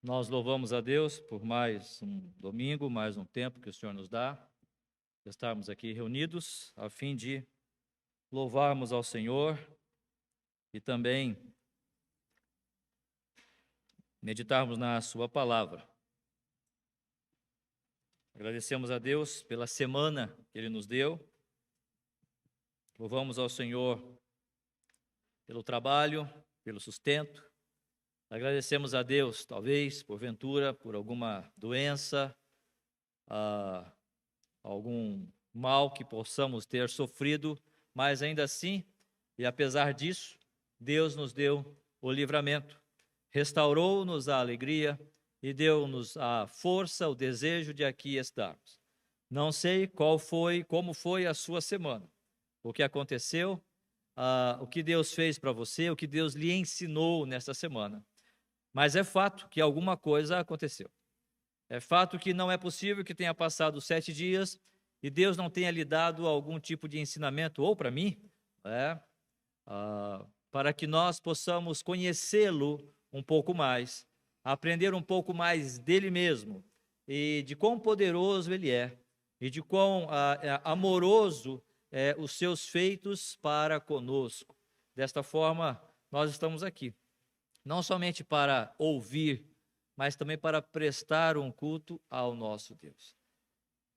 Nós louvamos a Deus por mais um domingo, mais um tempo que o Senhor nos dá, de estarmos aqui reunidos a fim de louvarmos ao Senhor e também meditarmos na Sua palavra. Agradecemos a Deus pela semana que Ele nos deu, louvamos ao Senhor pelo trabalho, pelo sustento. Agradecemos a Deus, talvez, porventura, por alguma doença, algum mal que possamos ter sofrido, mas ainda assim, e apesar disso, Deus nos deu o livramento, restaurou-nos a alegria e deu-nos a força, o desejo de aqui estarmos. Não sei como foi a sua semana, o que aconteceu, o que Deus fez para você, o que Deus lhe ensinou nesta semana. Mas é fato que alguma coisa aconteceu. É fato que não é possível que tenha passado 7 dias e Deus não tenha lhe dado algum tipo de ensinamento, ou para mim, para que nós possamos conhecê-lo um pouco mais, aprender um pouco mais dele mesmo e de quão poderoso ele é e de quão amoroso os seus feitos para conosco. Desta forma, nós estamos aqui. Não somente para ouvir, mas também para prestar um culto ao nosso Deus.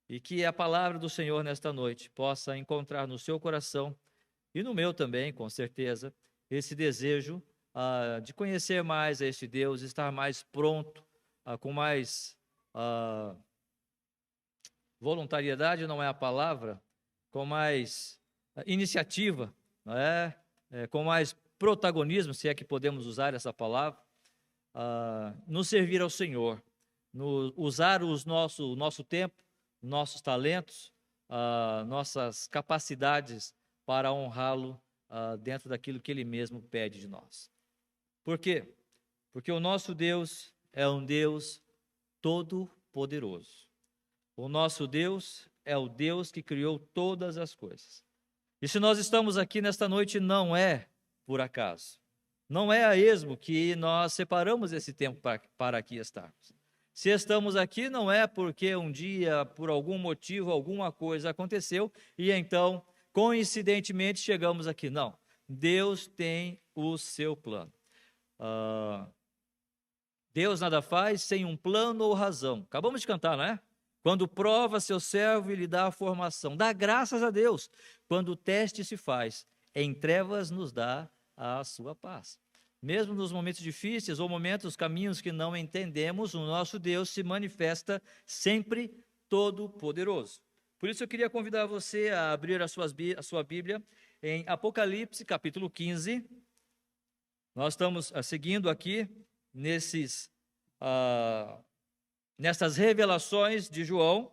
E que a palavra do Senhor nesta noite possa encontrar no seu coração, e no meu também, com certeza, esse desejo de conhecer mais a este Deus, estar mais pronto, com mais voluntariedade, não é a palavra, com mais iniciativa, não é? Com mais protagonismo, se é que podemos usar essa palavra, nos servir ao Senhor, usar o nosso tempo, nossos talentos, nossas capacidades para honrá-lo dentro daquilo que Ele mesmo pede de nós. Por quê? Porque o nosso Deus é um Deus todo-poderoso. O nosso Deus é o Deus que criou todas as coisas. E se nós estamos aqui nesta noite, não é por acaso. Não é a esmo que nós separamos esse tempo para aqui estarmos. Se estamos aqui, não é porque um dia, por algum motivo, alguma coisa aconteceu e então, coincidentemente, chegamos aqui. Não. Deus tem o seu plano. Deus nada faz sem um plano ou razão. Acabamos de cantar, não é? Quando prova seu servo e lhe dá a formação. Dá graças a Deus. Quando o teste se faz, em trevas nos dá a sua paz. Mesmo nos momentos difíceis ou momentos, caminhos que não entendemos, o nosso Deus se manifesta sempre todo-poderoso. Por isso eu queria convidar você a abrir a sua Bíblia em Apocalipse, capítulo 15. Nós estamos seguindo aqui nessas revelações de João,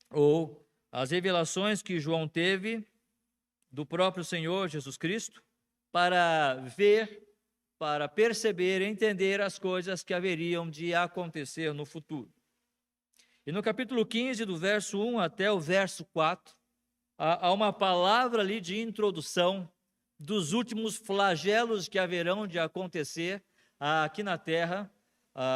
ou as revelações que João teve do próprio Senhor Jesus Cristo, para ver, para perceber, entender as coisas que haveriam de acontecer no futuro. E no capítulo 15, do verso 1 até o verso 4, há uma palavra ali de introdução dos últimos flagelos que haverão de acontecer aqui na terra,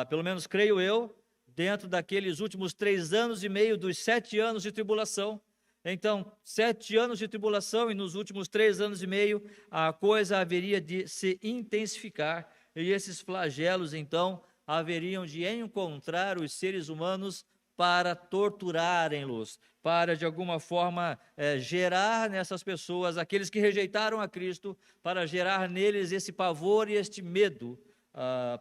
pelo menos creio eu, dentro daqueles últimos 3 anos e meio dos 7 anos de tribulação. Então, 7 anos de tribulação e nos últimos 3 anos e meio a coisa haveria de se intensificar e esses flagelos, então, haveriam de encontrar os seres humanos para torturarem-los, para de alguma forma gerar nessas pessoas, aqueles que rejeitaram a Cristo, para gerar neles esse pavor e este medo,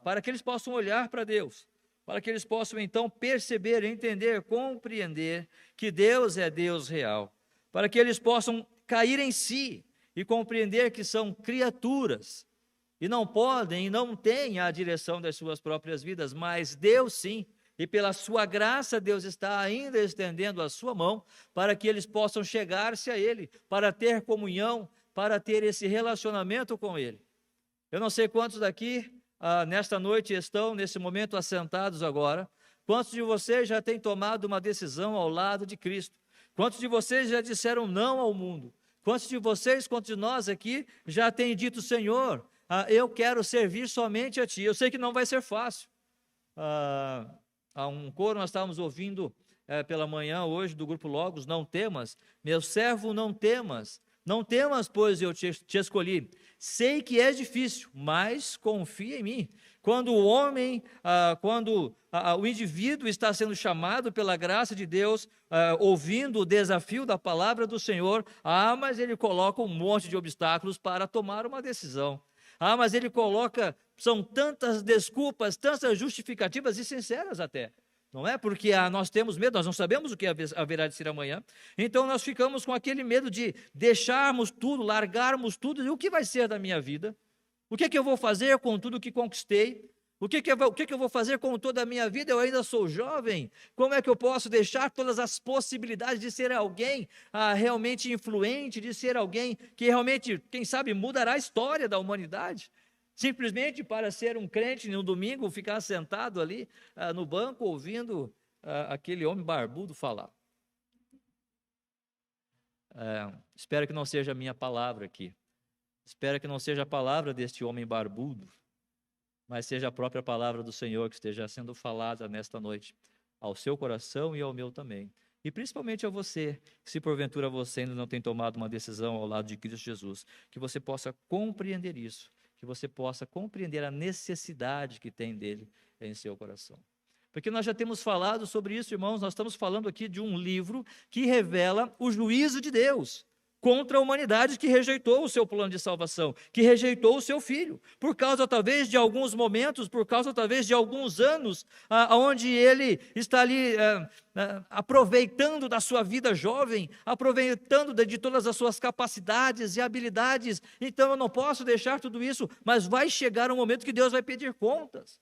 para que eles possam olhar para Deus, para que eles possam então perceber, entender, compreender que Deus é Deus real, para que eles possam cair em si e compreender que são criaturas e não podem e não têm a direção das suas próprias vidas, mas Deus sim, e pela sua graça Deus está ainda estendendo a sua mão para que eles possam chegar-se a Ele, para ter comunhão, para ter esse relacionamento com Ele. Eu não sei quantos daqui nesta noite estão, nesse momento, assentados agora. Quantos de vocês já têm tomado uma decisão ao lado de Cristo? Quantos de vocês já disseram não ao mundo? Quantos de vocês, quantos de nós aqui, já têm dito, Senhor, eu quero servir somente a Ti? Eu sei que não vai ser fácil. a um coro, nós estávamos ouvindo pela manhã hoje do grupo Logos, não temas, meu servo, não temas, pois eu te escolhi. Sei que é difícil, mas confia em mim. Quando o homem, o indivíduo está sendo chamado pela graça de Deus, ouvindo o desafio da palavra do Senhor, mas ele coloca um monte de obstáculos para tomar uma decisão. Mas ele coloca, são tantas desculpas, tantas justificativas e sinceras até. Não é? Porque nós temos medo, nós não sabemos o que haverá de ser amanhã. Então nós ficamos com aquele medo de deixarmos tudo, largarmos tudo. E o que vai ser da minha vida? O que é que eu vou fazer com tudo que conquistei? O que é que eu vou fazer com toda a minha vida? Eu ainda sou jovem. Como é que eu posso deixar todas as possibilidades de ser alguém realmente influente, de ser alguém que realmente, quem sabe, mudará a história da humanidade? Simplesmente para ser um crente no domingo, ficar sentado ali no banco ouvindo aquele homem barbudo falar. Espero que não seja a minha palavra aqui. Espero que não seja a palavra deste homem barbudo, mas seja a própria palavra do Senhor que esteja sendo falada nesta noite, ao seu coração e ao meu também. E principalmente a você, que se porventura você ainda não tem tomado uma decisão ao lado de Cristo Jesus, que você possa compreender isso, que você possa compreender a necessidade que tem dele em seu coração. Porque nós já temos falado sobre isso, irmãos, nós estamos falando aqui de um livro que revela o juízo de Deus contra a humanidade que rejeitou o seu plano de salvação, que rejeitou o seu filho, por causa talvez de alguns momentos, por causa talvez de alguns anos, onde ele está ali aproveitando da sua vida jovem, aproveitando de todas as suas capacidades e habilidades. Então eu não posso deixar tudo isso, mas vai chegar um momento que Deus vai pedir contas,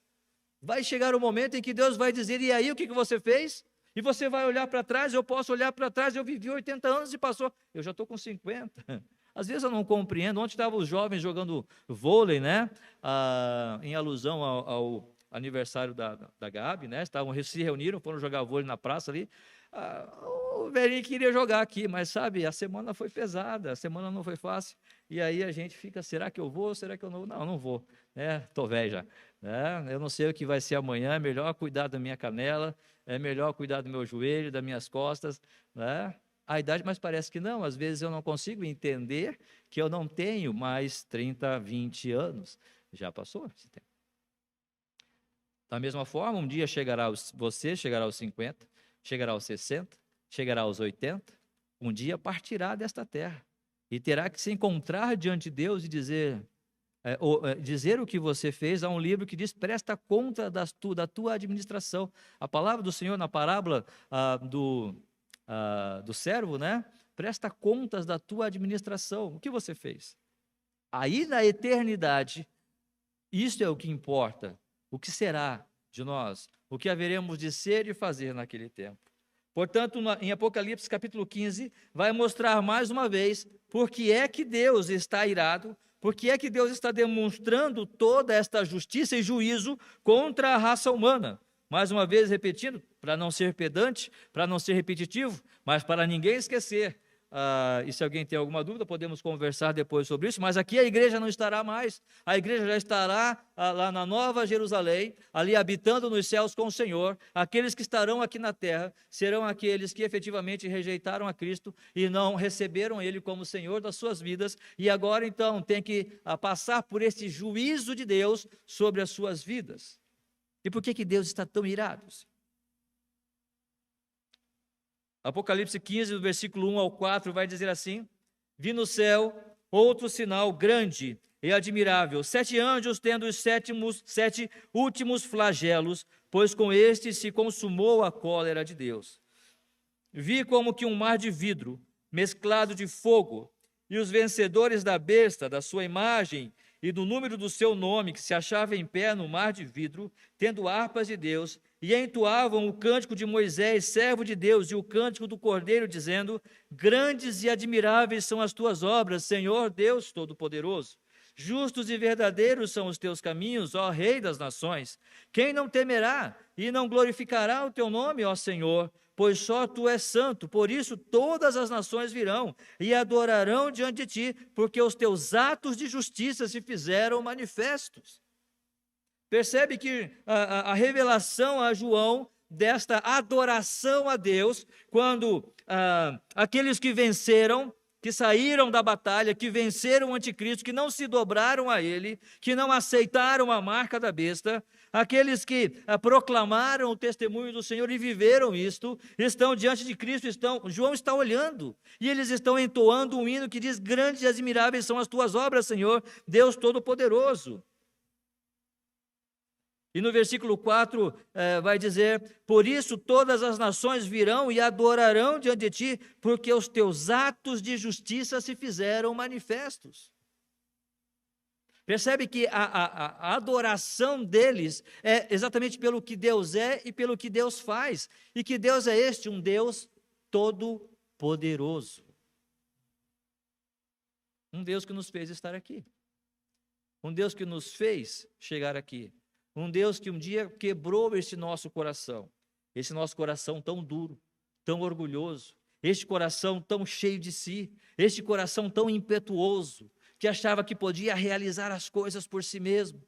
vai chegar um momento em que Deus vai dizer, e aí o que você fez? E você vai olhar para trás, eu posso olhar para trás, eu vivi 80 anos e passou, eu já estou com 50. Às vezes eu não compreendo. Ontem estavam os jovens jogando vôlei, né? Em alusão ao aniversário da Gabi, né? Se reuniram, foram jogar vôlei na praça ali. O velhinho queria jogar aqui, mas sabe, a semana foi pesada, a semana não foi fácil. E aí a gente fica, será que eu vou? Será que eu não vou? Não, não vou. Estou velho já. Eu não sei o que vai ser amanhã, é melhor cuidar da minha canela, é melhor cuidar do meu joelho, das minhas costas, a idade, mas parece que não, às vezes eu não consigo entender que eu não tenho mais 30, 20 anos, já passou esse tempo. Da mesma forma, um dia você chegará aos 50, chegará aos 60, chegará aos 80, um dia partirá desta terra, e terá que se encontrar diante de Deus e dizer o que você fez. Há um livro que diz, presta conta da tua administração. A palavra do Senhor na parábola do servo, né? Presta contas da tua administração. O que você fez? Aí na eternidade, isso é o que importa. O que será de nós? O que haveremos de ser e fazer naquele tempo? Portanto, em Apocalipse capítulo 15, vai mostrar mais uma vez por que é que Deus está irado, por que é que Deus está demonstrando toda esta justiça e juízo contra a raça humana. Mais uma vez repetindo, para não ser pedante, para não ser repetitivo, mas para ninguém esquecer. E se alguém tem alguma dúvida, podemos conversar depois sobre isso, mas aqui a igreja não estará mais, a igreja já estará lá na Nova Jerusalém, ali habitando nos céus com o Senhor. Aqueles que estarão aqui na terra serão aqueles que efetivamente rejeitaram a Cristo e não receberam Ele como Senhor das suas vidas, e agora então tem que passar por esse juízo de Deus sobre as suas vidas. E por que Deus está tão irado? Apocalipse 15, do versículo 1 ao 4, vai dizer assim: vi no céu outro sinal grande e admirável, 7 anjos tendo os 7 últimos flagelos, pois com estes se consumou a cólera de Deus. Vi como que um mar de vidro, mesclado de fogo, e os vencedores da besta, da sua imagem e do número do seu nome, que se achava em pé no mar de vidro, tendo harpas de Deus, e entoavam o cântico de Moisés, servo de Deus, e o cântico do Cordeiro, dizendo: grandes e admiráveis são as tuas obras, Senhor Deus Todo-Poderoso. Justos e verdadeiros são os teus caminhos, ó Rei das nações. Quem não temerá e não glorificará o teu nome, ó Senhor? Pois só tu és santo, por isso todas as nações virão e adorarão diante de ti, porque os teus atos de justiça se fizeram manifestos. Percebe que a revelação a João desta adoração a Deus, quando aqueles que venceram, que saíram da batalha, que venceram o anticristo, que não se dobraram a ele, que não aceitaram a marca da besta, aqueles que proclamaram o testemunho do Senhor e viveram isto, estão diante de Cristo, João está olhando, e eles estão entoando um hino que diz: grandes e admiráveis são as tuas obras, Senhor, Deus Todo-Poderoso. E no versículo 4 vai dizer: por isso todas as nações virão e adorarão diante de ti, porque os teus atos de justiça se fizeram manifestos. Percebe que a adoração deles é exatamente pelo que Deus é e pelo que Deus faz. E que Deus é este, um Deus todo-poderoso. Um Deus que nos fez estar aqui. Um Deus que nos fez chegar aqui. Um Deus que um dia quebrou esse nosso coração tão duro, tão orgulhoso, este coração tão cheio de si, este coração tão impetuoso, que achava que podia realizar as coisas por si mesmo.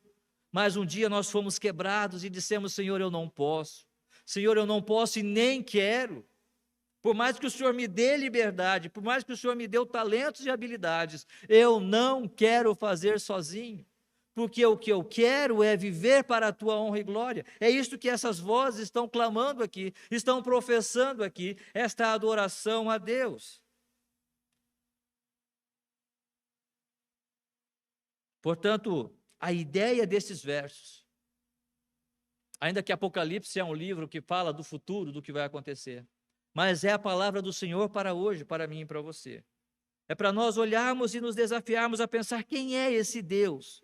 Mas um dia nós fomos quebrados e dissemos: Senhor, eu não posso. Senhor, eu não posso e nem quero. Por mais que o Senhor me dê liberdade, por mais que o Senhor me dê talentos e habilidades, eu não quero fazer sozinho. Porque o que eu quero é viver para a tua honra e glória. É isto que essas vozes estão clamando aqui, estão professando aqui, esta adoração a Deus. Portanto, a ideia desses versos, ainda que Apocalipse é um livro que fala do futuro, do que vai acontecer, mas é a palavra do Senhor para hoje, para mim e para você. É para nós olharmos e nos desafiarmos a pensar: quem é esse Deus?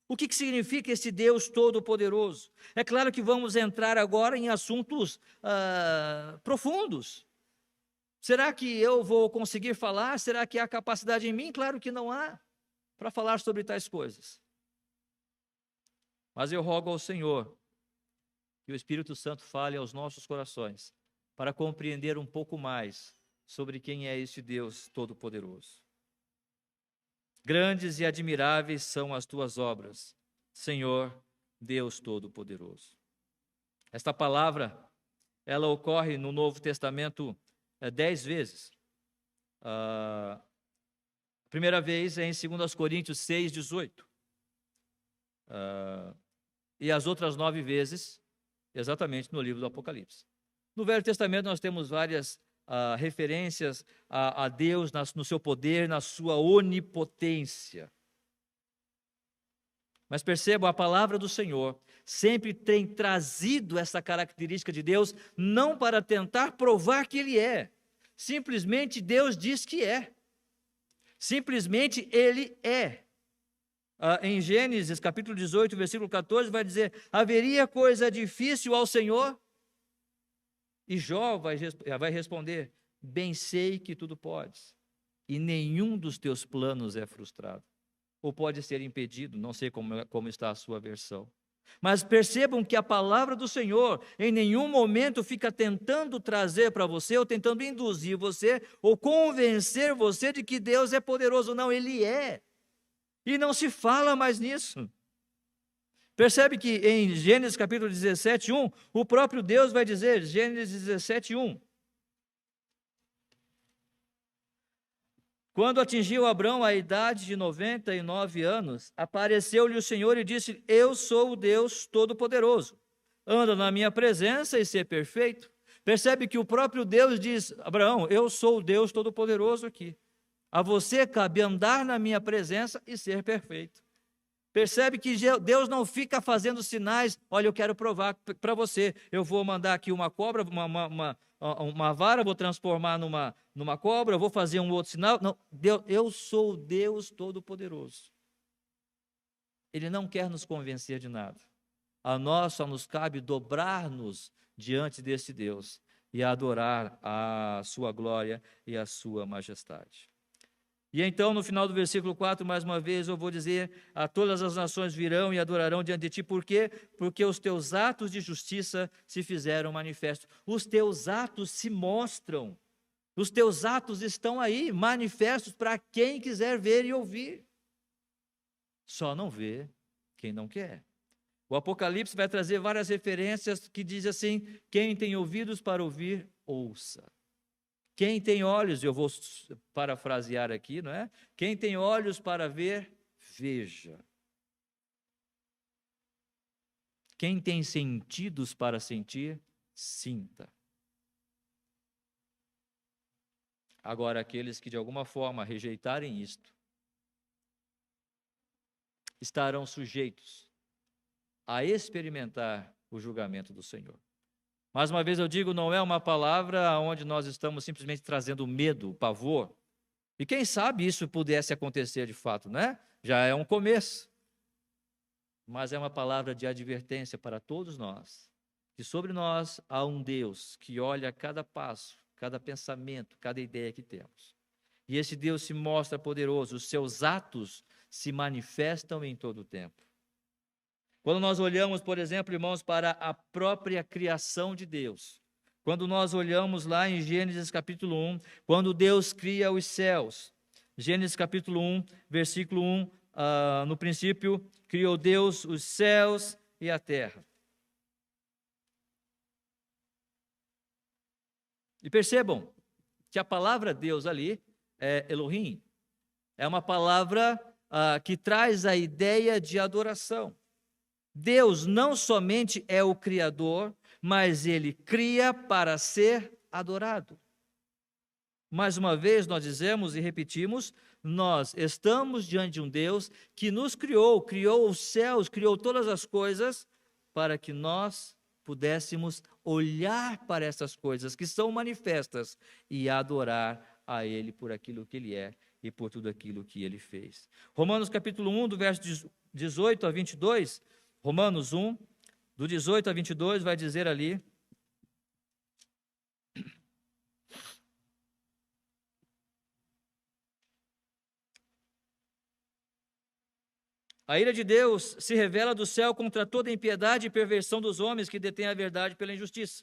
O que significa esse Deus Todo-Poderoso? É claro que vamos entrar agora em assuntos profundos. Será que eu vou conseguir falar? Será que há capacidade em mim? Claro que não há para falar sobre tais coisas. Mas eu rogo ao Senhor que o Espírito Santo fale aos nossos corações para compreender um pouco mais sobre quem é este Deus Todo-Poderoso. Grandes e admiráveis são as tuas obras, Senhor, Deus Todo-Poderoso. Esta palavra, ela ocorre no Novo Testamento 10 vezes. A primeira vez é em 2 Coríntios 6, 18. E as outras 9 vezes, exatamente no livro do Apocalipse. No Velho Testamento nós temos várias referências a Deus no seu poder, na sua onipotência. Mas percebam, a palavra do Senhor sempre tem trazido essa característica de Deus, não para tentar provar que Ele é. Simplesmente Deus diz que é. Simplesmente Ele é. Em Gênesis, capítulo 18, versículo 14, vai dizer: haveria coisa difícil ao Senhor? E Jó vai responder: bem sei que tudo podes, e nenhum dos teus planos é frustrado, ou pode ser impedido. Não sei como está a sua versão. Mas percebam que a palavra do Senhor em nenhum momento fica tentando trazer para você, ou tentando induzir você, ou convencer você de que Deus é poderoso. Não, Ele é. E não se fala mais nisso. Percebe que em Gênesis capítulo 17, 1, o próprio Deus vai dizer, Gênesis 17, 1. Quando atingiu Abrão a idade de 99 anos, apareceu-lhe o Senhor e disse: eu sou o Deus Todo-Poderoso. Anda na minha presença e ser perfeito. Percebe que o próprio Deus diz: Abraão, eu sou o Deus Todo-Poderoso aqui. A você cabe andar na minha presença e ser perfeito. Percebe que Deus não fica fazendo sinais: olha, eu quero provar para você, eu vou mandar aqui uma cobra, uma vara, vou transformar numa cobra, eu vou fazer um outro sinal. Não, eu sou o Deus Todo-Poderoso. Ele não quer nos convencer de nada. A nós só nos cabe dobrar-nos diante desse Deus e adorar a sua glória e a sua majestade. E então, no final do versículo 4, mais uma vez, eu vou dizer: a todas as nações virão e adorarão diante de ti. Por quê? Porque os teus atos de justiça se fizeram manifestos. Os teus atos se mostram. Os teus atos estão aí, manifestos para quem quiser ver e ouvir. Só não vê quem não quer. O Apocalipse vai trazer várias referências que diz assim: quem tem ouvidos para ouvir, ouça. Quem tem olhos, eu vou parafrasear aqui, não é? Quem tem olhos para ver, veja. Quem tem sentidos para sentir, sinta. Agora, aqueles que de alguma forma rejeitarem isto, estarão sujeitos a experimentar o julgamento do Senhor. Mais uma vez eu digo, não é uma palavra onde nós estamos simplesmente trazendo medo, pavor. E quem sabe isso pudesse acontecer de fato, né? Já é um começo. Mas é uma palavra de advertência para todos nós, que sobre nós há um Deus que olha cada passo, cada pensamento, cada ideia que temos. E esse Deus se mostra poderoso, os seus atos se manifestam em todo o tempo. Quando nós olhamos, por exemplo, irmãos, para a própria criação de Deus, quando nós olhamos lá em Gênesis capítulo 1, quando Deus cria os céus, Gênesis capítulo 1, versículo 1, no princípio criou Deus os céus e a terra. E percebam que a palavra Deus ali é Elohim, é uma palavra que traz a ideia de adoração. Deus não somente é o Criador, mas Ele cria para ser adorado. Mais uma vez nós dizemos e repetimos, nós estamos diante de um Deus que nos criou os céus, criou todas as coisas, para que nós pudéssemos olhar para essas coisas que são manifestas e adorar a Ele por aquilo que Ele é e por tudo aquilo que Ele fez. Romanos capítulo 1, do verso 18 a 22, Romanos 1, do 18 a 22, vai dizer ali: a ira de Deus se revela do céu contra toda impiedade e perversão dos homens que detêm a verdade pela injustiça.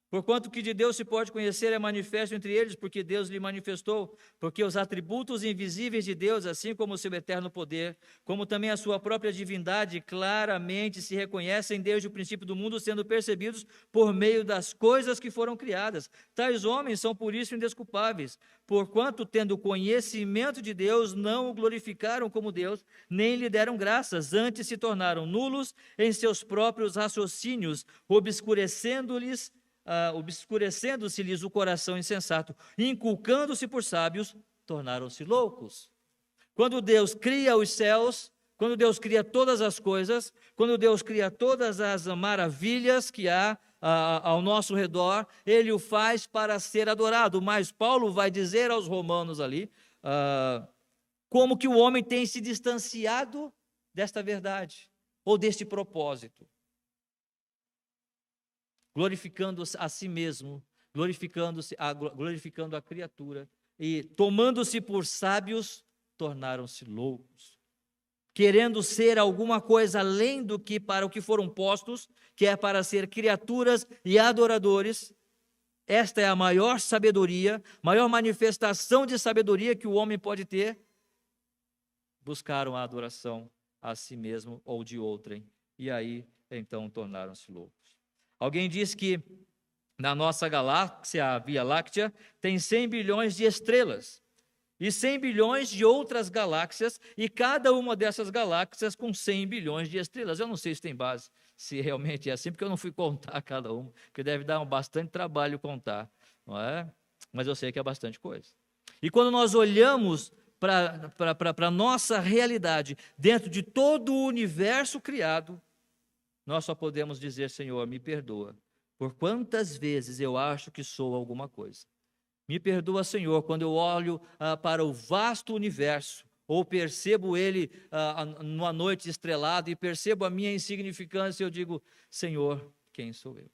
Porquanto que de Deus se pode conhecer é manifesto entre eles, porque Deus lhe manifestou, porque os atributos invisíveis de Deus, assim como o seu eterno poder, como também a sua própria divindade, claramente se reconhecem desde o princípio do mundo, sendo percebidos por meio das coisas que foram criadas. Tais homens são por isso indesculpáveis, porquanto, tendo conhecimento de Deus, não o glorificaram como Deus, nem lhe deram graças, antes se tornaram nulos em seus próprios raciocínios, obscurecendo-se-lhes o coração insensato, inculcando-se por sábios, tornaram-se loucos. Quando Deus cria os céus, quando Deus cria todas as coisas, quando Deus cria todas as maravilhas que há ao nosso redor, Ele o faz para ser adorado. Mas Paulo vai dizer aos romanos ali, como que o homem tem se distanciado desta verdade, ou deste propósito. Glorificando a si mesmo, glorificando a criatura, e tomando-se por sábios, tornaram-se loucos, querendo ser alguma coisa além do que para o que foram postos, que é para ser criaturas e adoradores. Esta é a maior sabedoria, maior manifestação de sabedoria que o homem pode ter. Buscaram a adoração a si mesmo ou de outrem, e aí então tornaram-se loucos. Alguém diz que na nossa galáxia, a Via Láctea, tem 100 bilhões de estrelas e 100 bilhões de outras galáxias, e cada uma dessas galáxias com 100 bilhões de estrelas. Eu não sei se tem base, se realmente é assim, porque eu não fui contar cada uma, porque deve dar bastante trabalho contar, não é? Mas eu sei que é bastante coisa. E quando nós olhamos para a nossa realidade, dentro de todo o universo criado, nós só podemos dizer: Senhor, me perdoa, por quantas vezes eu acho que sou alguma coisa. Me perdoa, Senhor, quando eu olho para o vasto universo, ou percebo ele numa noite estrelada, e percebo a minha insignificância, eu digo: Senhor, quem sou eu?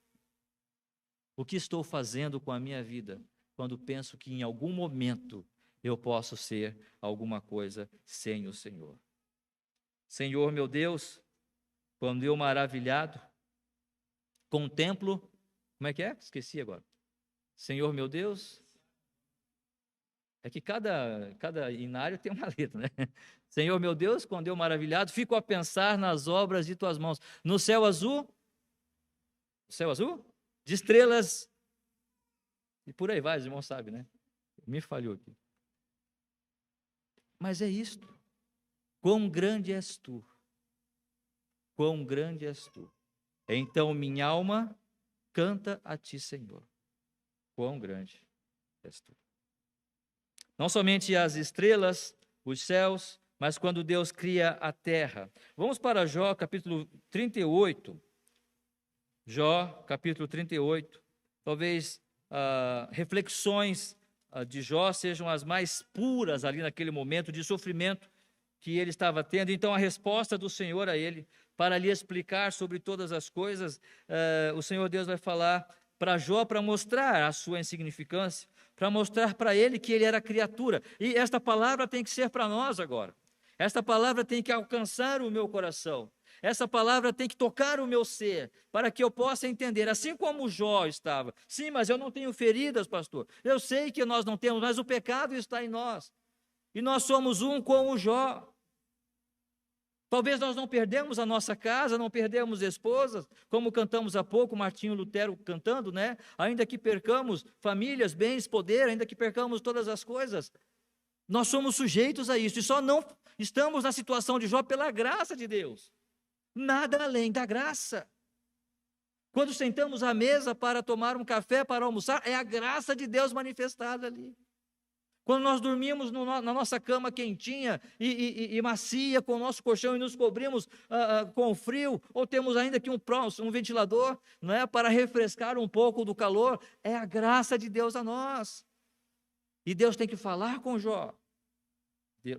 O que estou fazendo com a minha vida, quando penso que em algum momento eu posso ser alguma coisa sem o Senhor? Senhor, meu Deus, quando eu, maravilhado, contemplo, como é que é? Esqueci agora. Senhor, meu Deus, É que cada inário tem uma letra, né? Senhor meu Deus, quando eu maravilhado, fico a pensar nas obras de tuas mãos. No céu azul? De estrelas, e por aí vai, os irmãos sabem, né? Me falhou aqui. Mas é isto. Quão grande és tu, quão grande és tu. Então minha alma canta a ti, Senhor. Quão grande és tu. Não somente as estrelas, os céus, mas quando Deus cria a terra. Vamos para Jó, capítulo 38. Jó, capítulo 38. Talvez reflexões de Jó sejam as mais puras ali naquele momento de sofrimento que ele estava tendo. Então, a resposta do Senhor a ele, para lhe explicar sobre todas as coisas, o Senhor Deus vai falar para Jó, para mostrar a sua insignificância, para mostrar para ele que ele era criatura. E esta palavra tem que ser para nós agora. Esta palavra tem que alcançar o meu coração. Essa palavra tem que tocar o meu ser, para que eu possa entender, assim como Jó estava. Sim, mas eu não tenho feridas, pastor. Eu sei que nós não temos, mas o pecado está em nós. E nós somos um com o Jó. Talvez nós não perdemos a nossa casa, não perdemos esposas, como cantamos há pouco, Martinho Lutero cantando, né? Ainda que percamos famílias, bens, poder, ainda que percamos todas as coisas, nós somos sujeitos a isso, e só não estamos na situação de Jó pela graça de Deus, nada além da graça. Quando sentamos à mesa para tomar um café, para almoçar, é a graça de Deus manifestada ali. Quando nós dormimos na nossa cama quentinha e macia, com o nosso colchão e nos cobrimos com frio, ou temos ainda aqui um ventilador, não é, para refrescar um pouco do calor, é a graça de Deus a nós. E Deus tem que falar com Jó.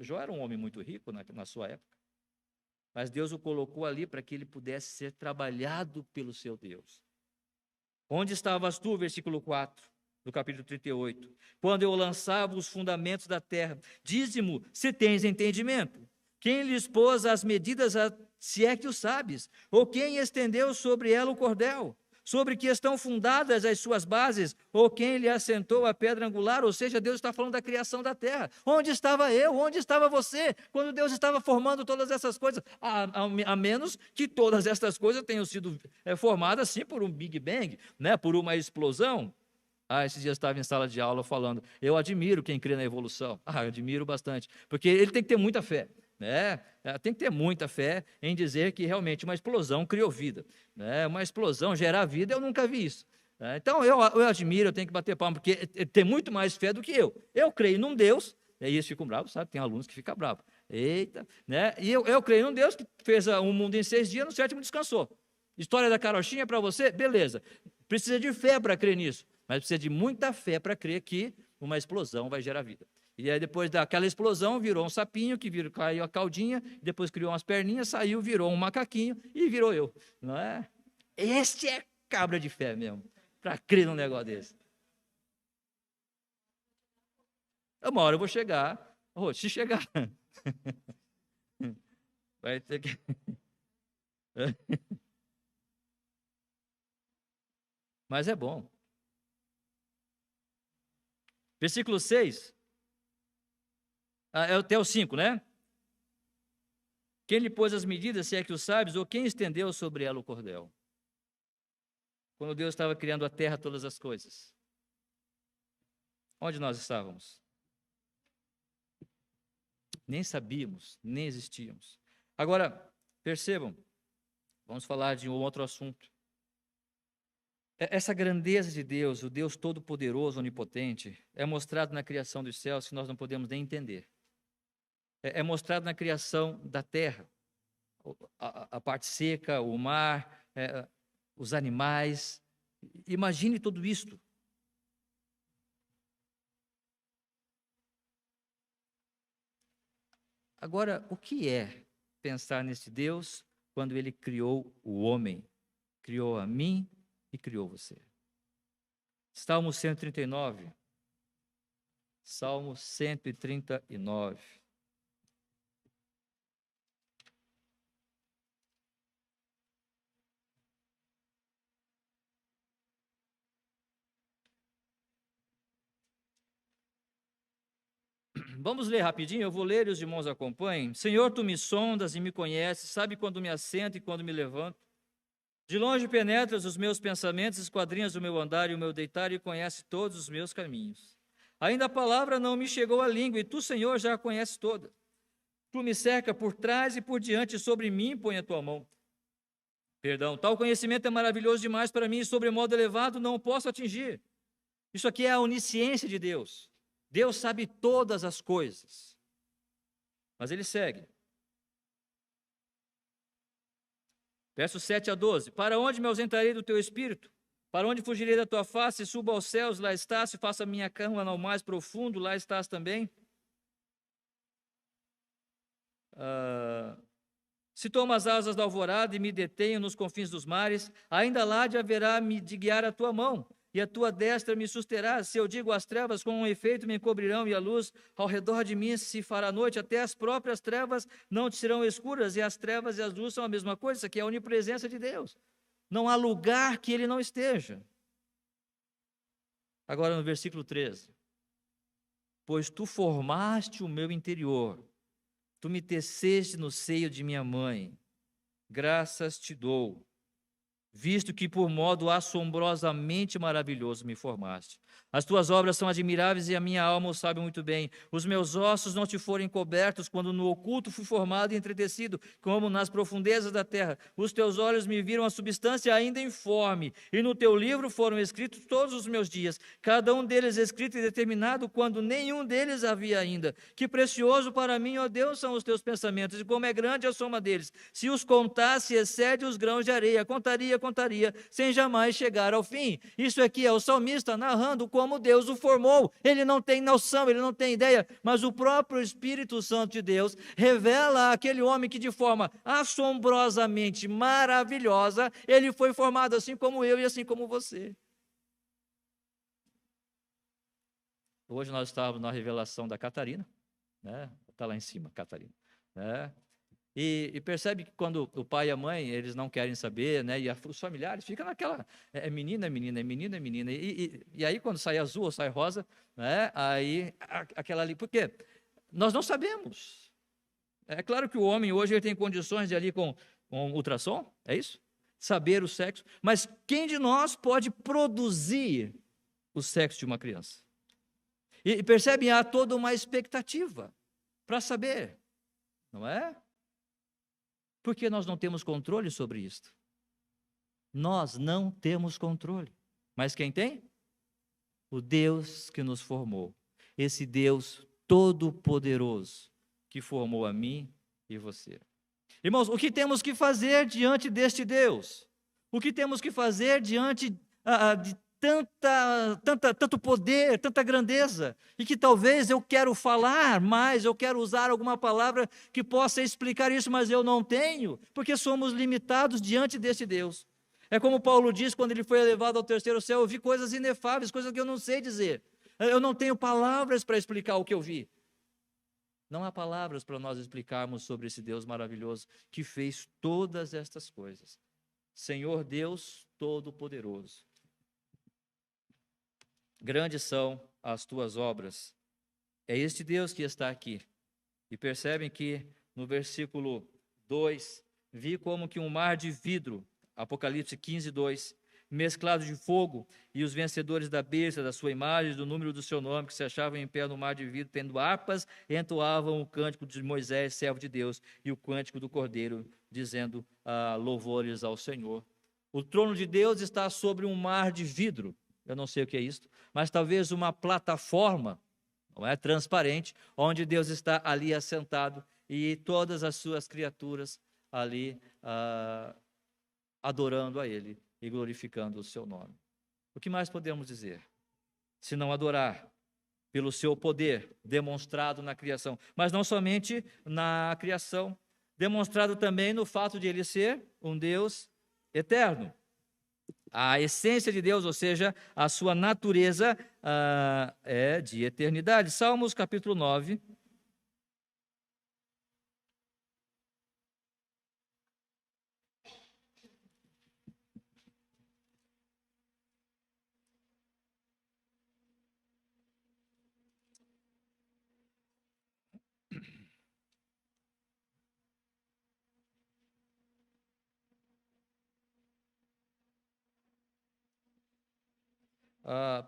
Jó era um homem muito rico na sua época, mas Deus o colocou ali para que ele pudesse ser trabalhado pelo seu Deus. Onde estavas tu, versículo 4. Do capítulo 38, quando eu lançava os fundamentos da terra, dize-mo se tens entendimento, quem lhes pôs as medidas, se é que o sabes, ou quem estendeu sobre ela o cordel, sobre que estão fundadas as suas bases, ou quem lhe assentou a pedra angular, ou seja, Deus está falando da criação da terra. Onde estava eu, onde estava você, quando Deus estava formando todas essas coisas, a menos que todas essas coisas tenham sido formadas, sim, por um Big Bang, né, por uma explosão. Esses dias estava em sala de aula falando, eu admiro quem crê na evolução. Eu admiro bastante, porque ele tem que ter muita fé, né? Tem que ter muita fé em dizer que realmente uma explosão criou vida, né? Uma explosão gerar vida, eu nunca vi isso. Então eu admiro, eu tenho que bater palma, porque tem muito mais fé do que eu. Eu creio num Deus, e aí eles ficam bravos, sabe? Tem alunos que ficam bravos. Eita, né? E eu creio num Deus que fez o mundo em 6 dias, no 7º descansou. História da carochinha para você? Beleza. Precisa de fé para crer nisso. Mas precisa de muita fé para crer que uma explosão vai gerar vida. E aí depois daquela explosão virou um sapinho, caiu a caudinha, depois criou umas perninhas, saiu, virou um macaquinho e virou eu. Não é? Este é cabra de fé mesmo, para crer num negócio desse. Uma hora eu vou chegar, se chegar, vai ter que... Mas é bom. Versículo 6, é até o 5, né? Quem lhe pôs as medidas, se é que o sabes, ou quem estendeu sobre ela o cordel? Quando Deus estava criando a terra, todas as coisas. Onde nós estávamos? Nem sabíamos, nem existíamos. Agora, percebam, vamos falar de um outro assunto. Essa grandeza de Deus, o Deus todo-poderoso, onipotente, é mostrado na criação dos céus que nós não podemos nem entender. É mostrado na criação da terra, a parte seca, o mar, os animais. Imagine tudo isto. Agora, o que é pensar nesse Deus quando ele criou o homem? Criou a mim e criou você. Salmo 139. Salmo 139. Vamos ler rapidinho, eu vou ler e os irmãos acompanhem. Senhor, tu me sondas e me conheces, sabe quando me assento e quando me levanto. De longe penetras os meus pensamentos, esquadrinhas o meu andar e o meu deitar e conhece todos os meus caminhos. Ainda a palavra não me chegou à língua e tu, Senhor, já a conheces toda. Tu me cerca por trás e por diante, e sobre mim põe a tua mão. Perdão, tal conhecimento é maravilhoso demais para mim e sobre modo elevado não o posso atingir. Isso aqui é a onisciência de Deus. Deus sabe todas as coisas. Mas ele segue. Versos 7 a 12. Para onde me ausentarei do teu espírito? Para onde fugirei da tua face? Subo aos céus, lá estás. Se faça minha cama ao mais profundo, lá estás também. Se tomo as asas da alvorada e me detenho nos confins dos mares, ainda lá de haverá me de guiar a tua mão, e a tua destra me susterá. Se eu digo as trevas com um efeito me encobrirão, e a luz ao redor de mim se fará noite, até as próprias trevas não te serão escuras, e as trevas e as luzes são a mesma coisa. Isso aqui é a onipresença de Deus. Não há lugar que ele não esteja. Agora no versículo 13. Pois tu formaste o meu interior, tu me teceste no seio de minha mãe, graças te dou, visto que por modo assombrosamente maravilhoso me formaste. As tuas obras são admiráveis e a minha alma o sabe muito bem. Os meus ossos não te foram encobertos quando no oculto fui formado e entretecido, como nas profundezas da terra. Os teus olhos me viram a substância ainda informe, e no teu livro foram escritos todos os meus dias, cada um deles escrito e determinado quando nenhum deles havia ainda. Que precioso para mim, ó Deus, são os teus pensamentos, e como é grande a soma deles. Se os contasse, excede os grãos de areia. Contaria, sem jamais chegar ao fim. Isso aqui é o salmista narrando como Deus o formou. Ele não tem noção, ele não tem ideia, mas o próprio Espírito Santo de Deus revela àquele homem que de forma assombrosamente maravilhosa, ele foi formado assim como eu e assim como você. Hoje nós estávamos na revelação da Catarina, né? Está lá em cima, Catarina, né? E percebe que quando o pai e a mãe, eles não querem saber, né? E os familiares ficam naquela, menina, menina, é menina, é menina. E aí quando sai azul ou sai rosa, né? Aí aquela ali, por quê? Nós não sabemos. É claro que o homem hoje ele tem condições de ali com ultrassom, é isso? Saber o sexo. Mas quem de nós pode produzir o sexo de uma criança? E percebem, há toda uma expectativa para saber, não é? Porque nós não temos controle sobre isto. Nós não temos controle. Mas quem tem? O Deus que nos formou. Esse Deus todo-poderoso que formou a mim e você. Irmãos, o que temos que fazer diante deste Deus? O que temos que fazer diante de tanto poder, tanta grandeza, e que talvez eu quero falar mais, eu quero usar alguma palavra que possa explicar isso, mas eu não tenho, porque somos limitados diante desse Deus. É como Paulo diz quando ele foi elevado ao terceiro céu: eu vi coisas inefáveis, coisas que eu não sei dizer, eu não tenho palavras para explicar o que eu vi. Não há palavras para nós explicarmos sobre esse Deus maravilhoso que fez todas estas coisas. Senhor Deus Todo-Poderoso. Grandes são as tuas obras. É este Deus que está aqui. E percebem que no versículo 2, vi como que um mar de vidro, Apocalipse 15, 2, mesclado de fogo, e os vencedores da besta, da sua imagem, do número do seu nome, que se achavam em pé no mar de vidro, tendo harpas, entoavam o cântico de Moisés, servo de Deus, e o cântico do Cordeiro, dizendo louvores ao Senhor. O trono de Deus está sobre um mar de vidro. Eu não sei o que é isso, mas talvez uma plataforma, não é, transparente, onde Deus está ali assentado e todas as suas criaturas ali adorando a Ele e glorificando o seu nome. O que mais podemos dizer? Se não adorar pelo seu poder demonstrado na criação, mas não somente na criação, demonstrado também no fato de Ele ser um Deus eterno. A essência de Deus, ou seja, a sua natureza é de eternidade. Salmos capítulo 9.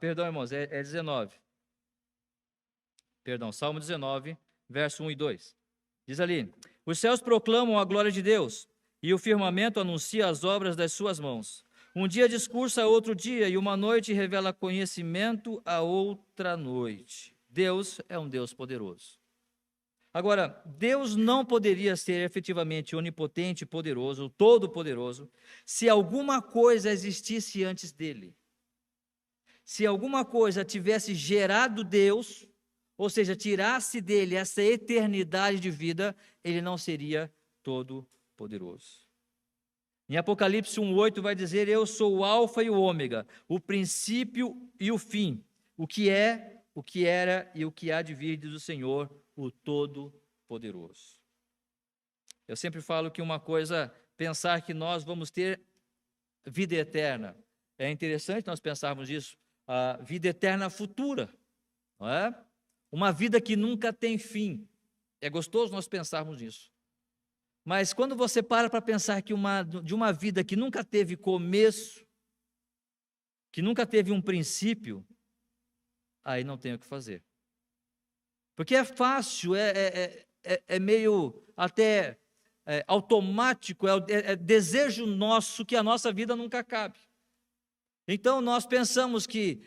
Perdão, irmãos, é 19. Perdão, Salmo 19, verso 1 e 2. Diz ali: os céus proclamam a glória de Deus, e o firmamento anuncia as obras das suas mãos. Um dia discursa a outro dia, e uma noite revela conhecimento a outra noite. Deus é um Deus poderoso. Agora, Deus não poderia ser efetivamente onipotente, poderoso, todo-poderoso, se alguma coisa existisse antes dele. Se alguma coisa tivesse gerado Deus, ou seja, tirasse dele essa eternidade de vida, ele não seria todo-poderoso. Em Apocalipse 1:8 vai dizer: eu sou o alfa e o ômega, o princípio e o fim, o que é, o que era e o que há de vir, diz o Senhor, o Todo-Poderoso. Eu sempre falo que uma coisa, pensar que nós vamos ter vida eterna. É interessante nós pensarmos isso, a vida eterna futura, não é? Uma vida que nunca tem fim. É gostoso nós pensarmos nisso. Mas quando você para pensar que de uma vida que nunca teve começo, que nunca teve um princípio, aí não tem o que fazer. Porque é fácil, é meio até automático, é desejo nosso que a nossa vida nunca acabe. Então nós pensamos que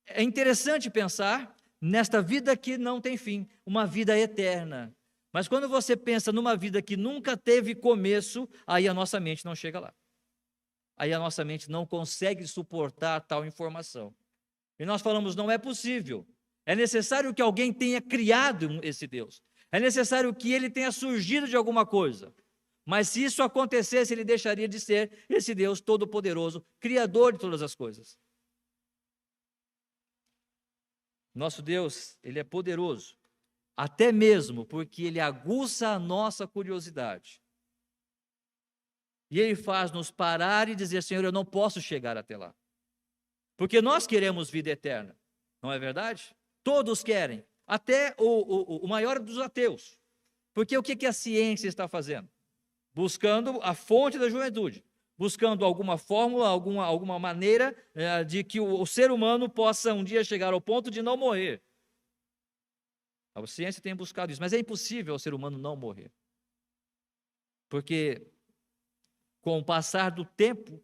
é interessante pensar nesta vida que não tem fim, uma vida eterna. Mas quando você pensa numa vida que nunca teve começo, aí a nossa mente não chega lá. Aí a nossa mente não consegue suportar tal informação. E nós falamos, não é possível. É necessário que alguém tenha criado esse Deus. É necessário que ele tenha surgido de alguma coisa. Mas se isso acontecesse, ele deixaria de ser esse Deus todo-poderoso, criador de todas as coisas. Nosso Deus, ele é poderoso, até mesmo porque ele aguça a nossa curiosidade. E ele faz nos parar e dizer, Senhor, eu não posso chegar até lá. Porque nós queremos vida eterna, não é verdade? Todos querem, até o maior dos ateus. Porque o que a ciência está fazendo? Buscando a fonte da juventude, buscando alguma fórmula, alguma maneira de que o ser humano possa um dia chegar ao ponto de não morrer. A ciência tem buscado isso, mas é impossível o ser humano não morrer. Porque com o passar do tempo,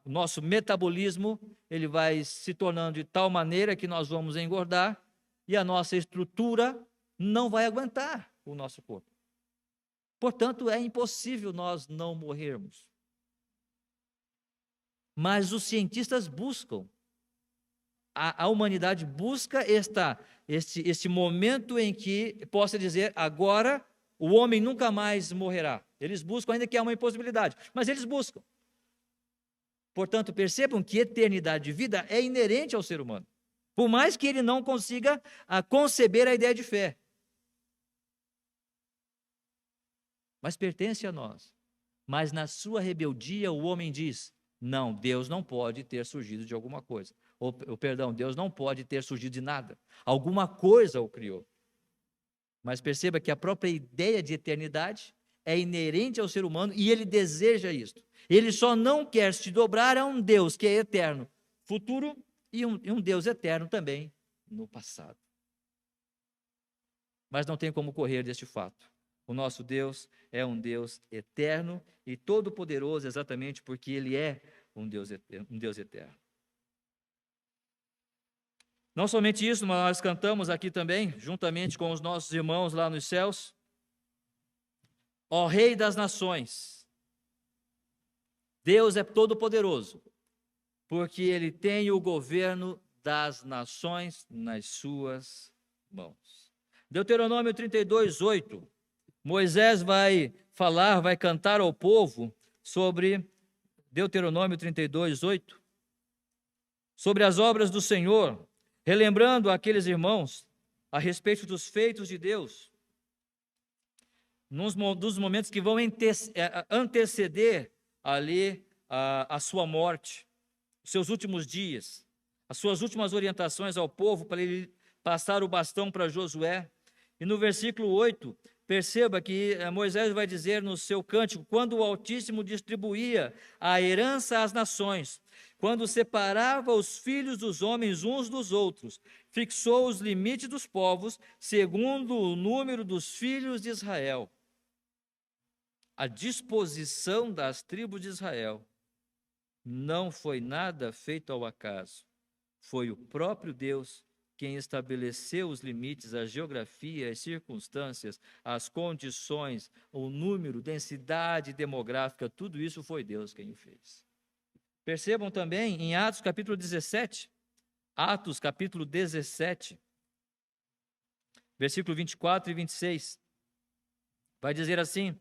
o nosso metabolismo ele vai se tornando de tal maneira que nós vamos engordar e a nossa estrutura não vai aguentar o nosso corpo. Portanto, é impossível nós não morrermos. Mas os cientistas buscam, a humanidade busca este momento em que possa dizer, agora o homem nunca mais morrerá. Eles buscam, ainda que é uma impossibilidade, mas eles buscam. Portanto, percebam que eternidade de vida é inerente ao ser humano, por mais que ele não consiga conceber a ideia de fé. Mas pertence a nós. Mas na sua rebeldia o homem diz, não, Deus não pode ter surgido de alguma coisa. Perdão, Deus não pode ter surgido de nada. Alguma coisa o criou. Mas perceba que a própria ideia de eternidade é inerente ao ser humano e ele deseja isto. Ele só não quer se dobrar a um Deus que é eterno, futuro, e um Deus eterno também no passado. Mas não tem como correr deste fato. O nosso Deus é um Deus eterno e todo-poderoso exatamente porque Ele é um Deus eterno. Não somente isso, mas nós cantamos aqui também, juntamente com os nossos irmãos lá nos céus, ó Rei das Nações, Deus é todo-poderoso, porque Ele tem o governo das nações nas suas mãos. Deuteronômio 32:8. Moisés vai cantar ao povo sobre Deuteronômio 32:8, sobre as obras do Senhor, relembrando aqueles irmãos a respeito dos feitos de Deus, dos momentos que vão anteceder ali a sua morte, os seus últimos dias, as suas últimas orientações ao povo para ele passar o bastão para Josué. E no versículo 8, perceba que Moisés vai dizer no seu cântico, quando o Altíssimo distribuía a herança às nações, quando separava os filhos dos homens uns dos outros, fixou os limites dos povos, segundo o número dos filhos de Israel. A disposição das tribos de Israel não foi nada feito ao acaso. Foi o próprio Deus quem estabeleceu os limites, a geografia, as circunstâncias, as condições, o número, densidade demográfica, tudo isso foi Deus quem o fez. Percebam também em Atos capítulo 17, Atos capítulo 17, versículo 24 e 26, vai dizer assim,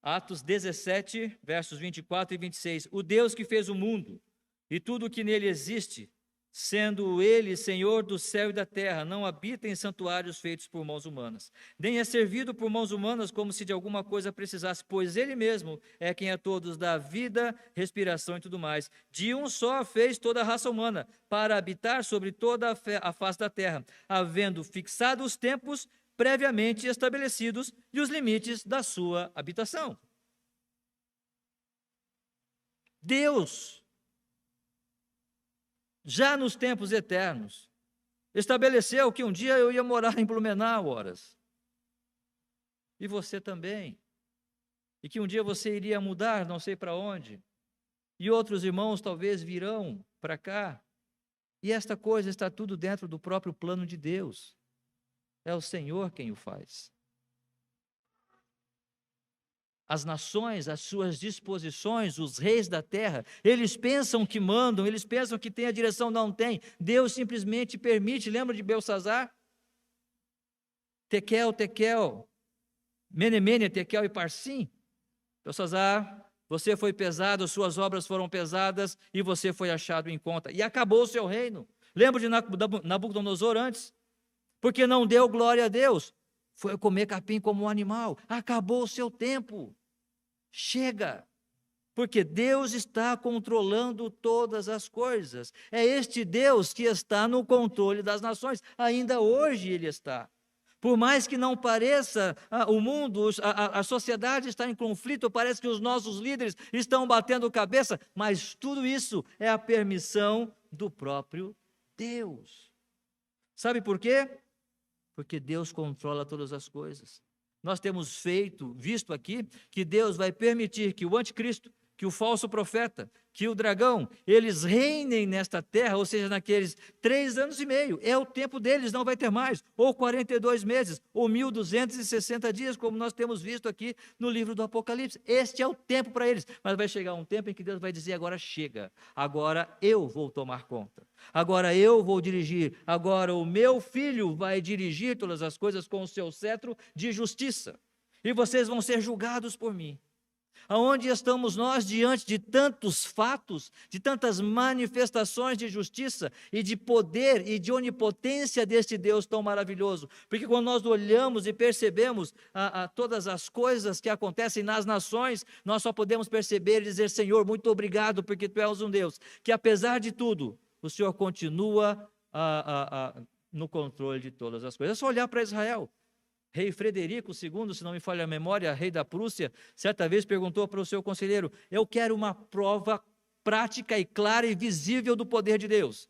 Atos 17, versos 24 e 26, o Deus que fez o mundo e tudo o que nele existe, sendo ele Senhor do céu e da terra, não habita em santuários feitos por mãos humanas, nem é servido por mãos humanas como se de alguma coisa precisasse, pois ele mesmo é quem a todos dá vida, respiração e tudo mais. De um só fez toda a raça humana, para habitar sobre toda a face da terra, havendo fixado os tempos previamente estabelecidos e os limites da sua habitação. Deus, já nos tempos eternos, estabeleceu que um dia eu ia morar em Blumenau, horas. E você também. E que um dia você iria mudar, não sei para onde. E outros irmãos talvez virão para cá. E esta coisa está tudo dentro do próprio plano de Deus. É o Senhor quem o faz. As nações, as suas disposições, os reis da terra, eles pensam que mandam, eles pensam que tem a direção, não tem. Deus simplesmente permite. Lembra de Belsazar? Tekel, Mene, Tekel e Parsim. Belsazar, você foi pesado, suas obras foram pesadas e você foi achado em conta. E acabou o seu reino. Lembra de Nabucodonosor antes? Porque não deu glória a Deus. Foi comer capim como um animal. Acabou o seu tempo. Chega, porque Deus está controlando todas as coisas. É este Deus que está no controle das nações. Ainda hoje Ele está. Por mais que não pareça, o mundo, a sociedade está em conflito, parece que os nossos líderes estão batendo cabeça, mas tudo isso é a permissão do próprio Deus. Sabe por quê? Porque Deus controla todas as coisas. Nós temos visto aqui, que Deus vai permitir que o anticristo, que o falso profeta, que o dragão, eles reinem nesta terra, ou seja, naqueles 3 anos e meio, é o tempo deles, não vai ter mais, ou 42 meses, ou 1260 dias, como nós temos visto aqui no livro do Apocalipse. Este é o tempo para eles, mas vai chegar um tempo em que Deus vai dizer, agora chega, agora eu vou tomar conta, agora eu vou dirigir, agora o meu filho vai dirigir todas as coisas com o seu cetro de justiça, e vocês vão ser julgados por mim. Aonde estamos nós diante de tantos fatos, de tantas manifestações de justiça e de poder e de onipotência deste Deus tão maravilhoso? Porque quando nós olhamos e percebemos todas as coisas que acontecem nas nações, nós só podemos perceber e dizer, Senhor, muito obrigado, porque Tu és um Deus que, apesar de tudo, o Senhor continua no controle de todas as coisas. É só olhar para Israel. Rei Frederico II, se não me falha a memória, rei da Prússia, certa vez perguntou para o seu conselheiro, eu quero uma prova prática e clara e visível do poder de Deus.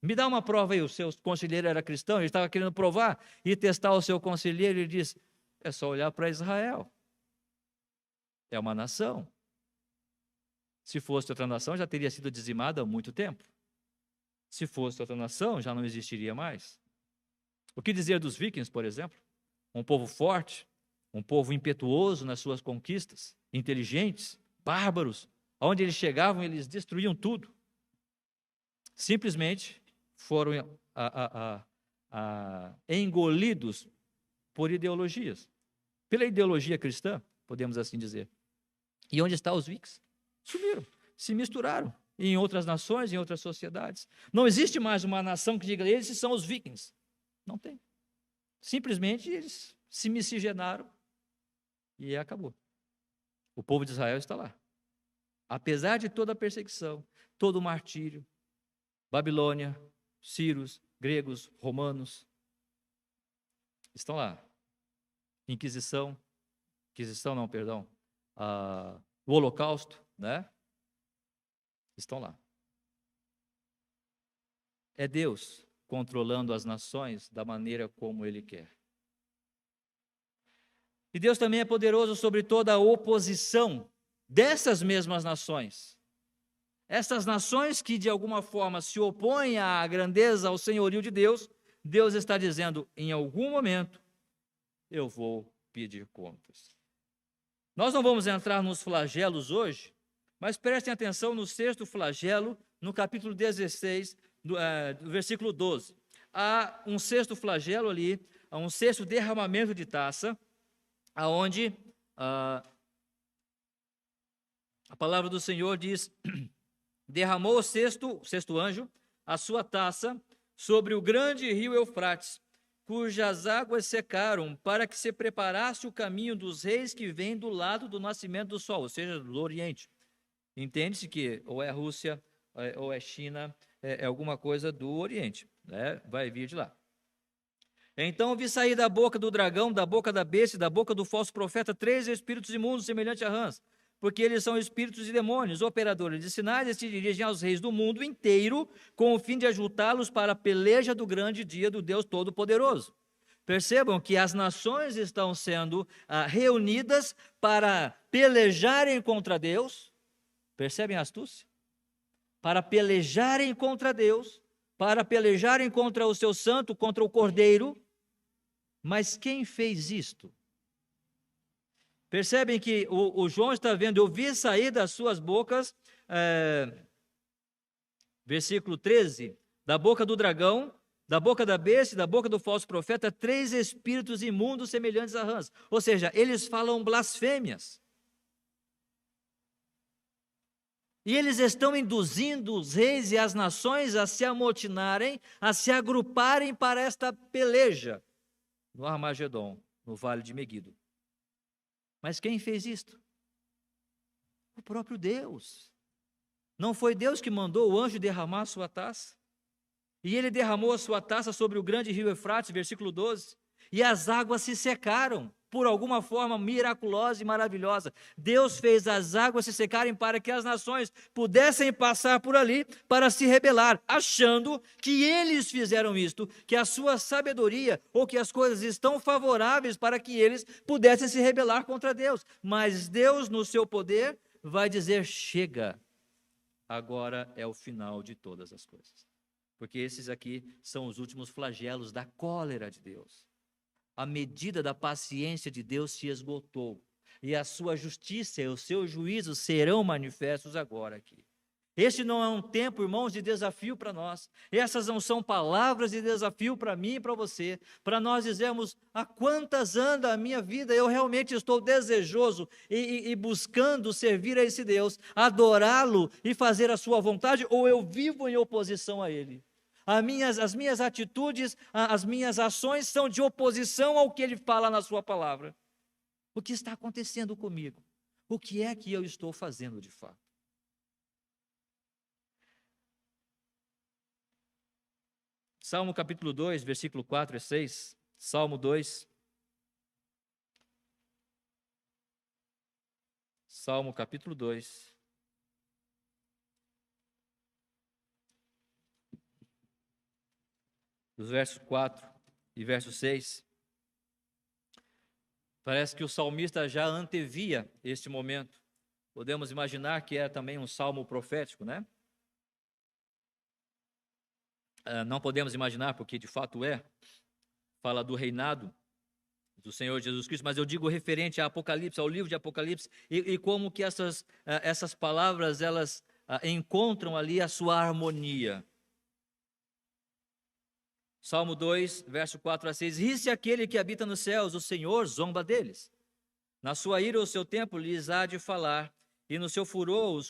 Me dá uma prova aí. O seu conselheiro era cristão, ele estava querendo provar e testar o seu conselheiro, e ele disse, é só olhar para Israel. É uma nação. Se fosse outra nação, já teria sido dizimada há muito tempo. Se fosse outra nação, já não existiria mais. O que dizer dos vikings, por exemplo? Um povo forte, um povo impetuoso nas suas conquistas, inteligentes, bárbaros. Aonde eles chegavam, eles destruíam tudo. Simplesmente foram engolidos por ideologias. Pela ideologia cristã, podemos assim dizer. E onde estão os vikings? Sumiram, se misturaram em outras nações, em outras sociedades. Não existe mais uma nação que diga, esses são os vikings. Não tem. Simplesmente eles se miscigenaram e acabou. O povo de Israel está lá. Apesar de toda a perseguição, todo o martírio, Babilônia, sírios, gregos, romanos, estão lá. O Holocausto, né? estão lá. É Deus controlando as nações da maneira como Ele quer. E Deus também é poderoso sobre toda a oposição dessas mesmas nações. Essas nações que de alguma forma se opõem à grandeza, ao senhorio de Deus, Deus está dizendo, em algum momento, eu vou pedir contas. Nós não vamos entrar nos flagelos hoje, mas prestem atenção no 6º flagelo, no capítulo 16, do versículo 12. Há um 6º flagelo ali, há um 6º derramamento de taça, aonde a palavra do Senhor diz, derramou o sexto anjo a sua taça sobre o grande rio Eufrates, cujas águas secaram, para que se preparasse o caminho dos reis que vêm do lado do nascimento do sol, ou seja, do Oriente. Entende-se que ou é Rússia, ou é China, é alguma coisa do Oriente, né? Vai vir de lá. Então vi sair da boca do dragão, da boca da besta e da boca do falso profeta 3 espíritos imundos semelhantes a rãs, porque eles são espíritos de demônios, operadores de sinais, e se dirigem aos reis do mundo inteiro, com o fim de ajuntá-los para a peleja do grande dia do Deus Todo-Poderoso. Percebam que as nações estão sendo reunidas para pelejarem contra Deus. Percebem a astúcia? Para pelejarem contra Deus, para pelejarem contra o seu santo, contra o Cordeiro. Mas quem fez isto? Percebem que o João está vendo, eu vi sair das suas bocas, versículo 13, da boca do dragão, da boca da besta e da boca do falso profeta, 3 espíritos imundos semelhantes a rãs. Ou seja, eles falam blasfêmias. E eles estão induzindo os reis e as nações a se amotinarem, a se agruparem para esta peleja no Armagedon, no Vale de Meguido. Mas quem fez isto? O próprio Deus. Não foi Deus que mandou o anjo derramar a sua taça? E ele derramou a sua taça sobre o grande rio Eufrates, versículo 12, e as águas se secaram, por alguma forma miraculosa e maravilhosa. Deus fez as águas se secarem para que as nações pudessem passar por ali para se rebelar, achando que eles fizeram isto, que a sua sabedoria ou que as coisas estão favoráveis para que eles pudessem se rebelar contra Deus. Mas Deus, no seu poder, vai dizer: chega, agora é o final de todas as coisas. Porque esses aqui são os últimos flagelos da cólera de Deus. A medida da paciência de Deus se esgotou, e a sua justiça e os seus juízos serão manifestos agora aqui. Este não é um tempo, irmãos, de desafio para nós. Essas não são palavras de desafio para mim e para você, para nós dizermos: há quantas anda a minha vida, eu realmente estou desejoso e buscando servir a esse Deus, adorá-lo e fazer a sua vontade, ou eu vivo em oposição a ele. As minhas atitudes, as minhas ações são de oposição ao que ele fala na sua palavra. O que está acontecendo comigo? O que é que eu estou fazendo de fato? Salmo capítulo 2, versículo 4 e 6. Salmo 2. Salmo capítulo 2. Dos versos 4 e verso 6, parece que o salmista já antevia este momento. Podemos imaginar que é também um salmo profético, né? Não podemos imaginar, porque de fato fala do reinado do Senhor Jesus Cristo, mas eu digo referente a Apocalipse, ao livro de Apocalipse, e como que essas palavras, elas encontram ali a sua harmonia. Salmo 2, verso 4 a 6, ri-se aquele que habita nos céus, o Senhor zomba deles. Na sua ira o seu tempo lhes há de falar, e no seu furor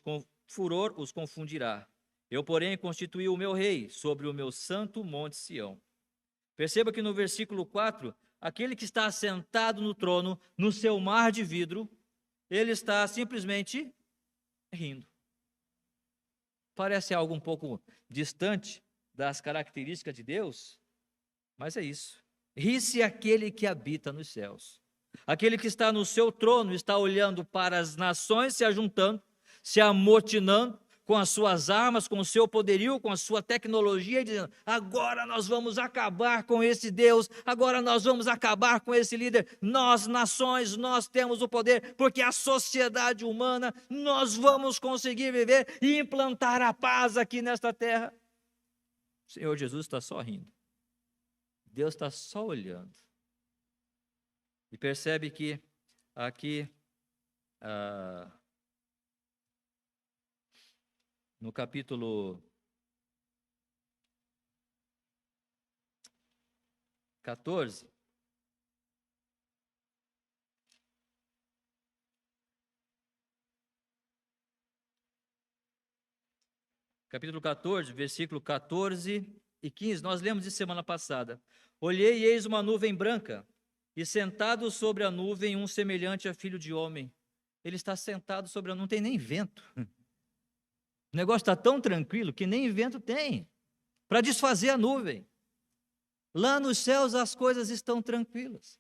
os confundirá. Eu, porém, constituí o meu rei sobre o meu santo monte Sião. Perceba que no versículo 4, aquele que está assentado no trono, no seu mar de vidro, ele está simplesmente rindo. Parece algo um pouco distante das características de Deus, mas é isso. Ri-se aquele que habita nos céus. Aquele que está no seu trono está olhando para as nações se ajuntando, se amotinando, com as suas armas, com o seu poderio, com a sua tecnologia, dizendo: agora nós vamos acabar com esse Deus, agora nós vamos acabar com esse líder. Nós, nações, nós temos o poder, porque a sociedade humana, nós vamos conseguir viver e implantar a paz aqui nesta terra. O Senhor Jesus está só rindo. Deus está só olhando. E percebe que aqui, no capítulo 14, versículo 14 e 15, nós lemos de semana passada. Olhei e eis uma nuvem branca, e sentado sobre a nuvem um semelhante a filho de homem. Ele está sentado sobre a nuvem, não tem nem vento. O negócio está tão tranquilo que nem vento tem para desfazer a nuvem. Lá nos céus as coisas estão tranquilas.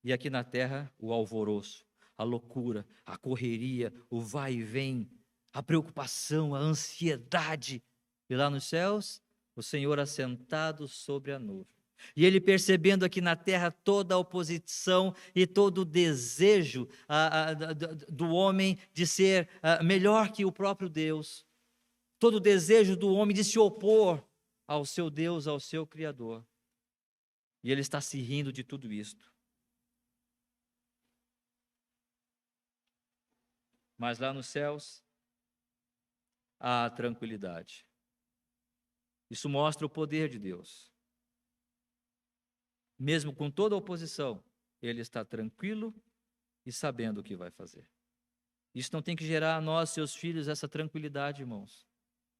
E aqui na terra o alvoroço, a loucura, a correria, o vai e vem, a preocupação, a ansiedade. E lá nos céus, o Senhor assentado sobre a nuvem. E ele percebendo aqui na terra toda a oposição e todo o desejo do homem de ser melhor que o próprio Deus. Todo o desejo do homem de se opor ao seu Deus, ao seu Criador. E ele está se rindo de tudo isto. Mas lá nos céus, há tranquilidade. Isso mostra o poder de Deus. Mesmo com toda a oposição, ele está tranquilo e sabendo o que vai fazer. Isso não tem que gerar a nós, seus filhos, essa tranquilidade, irmãos,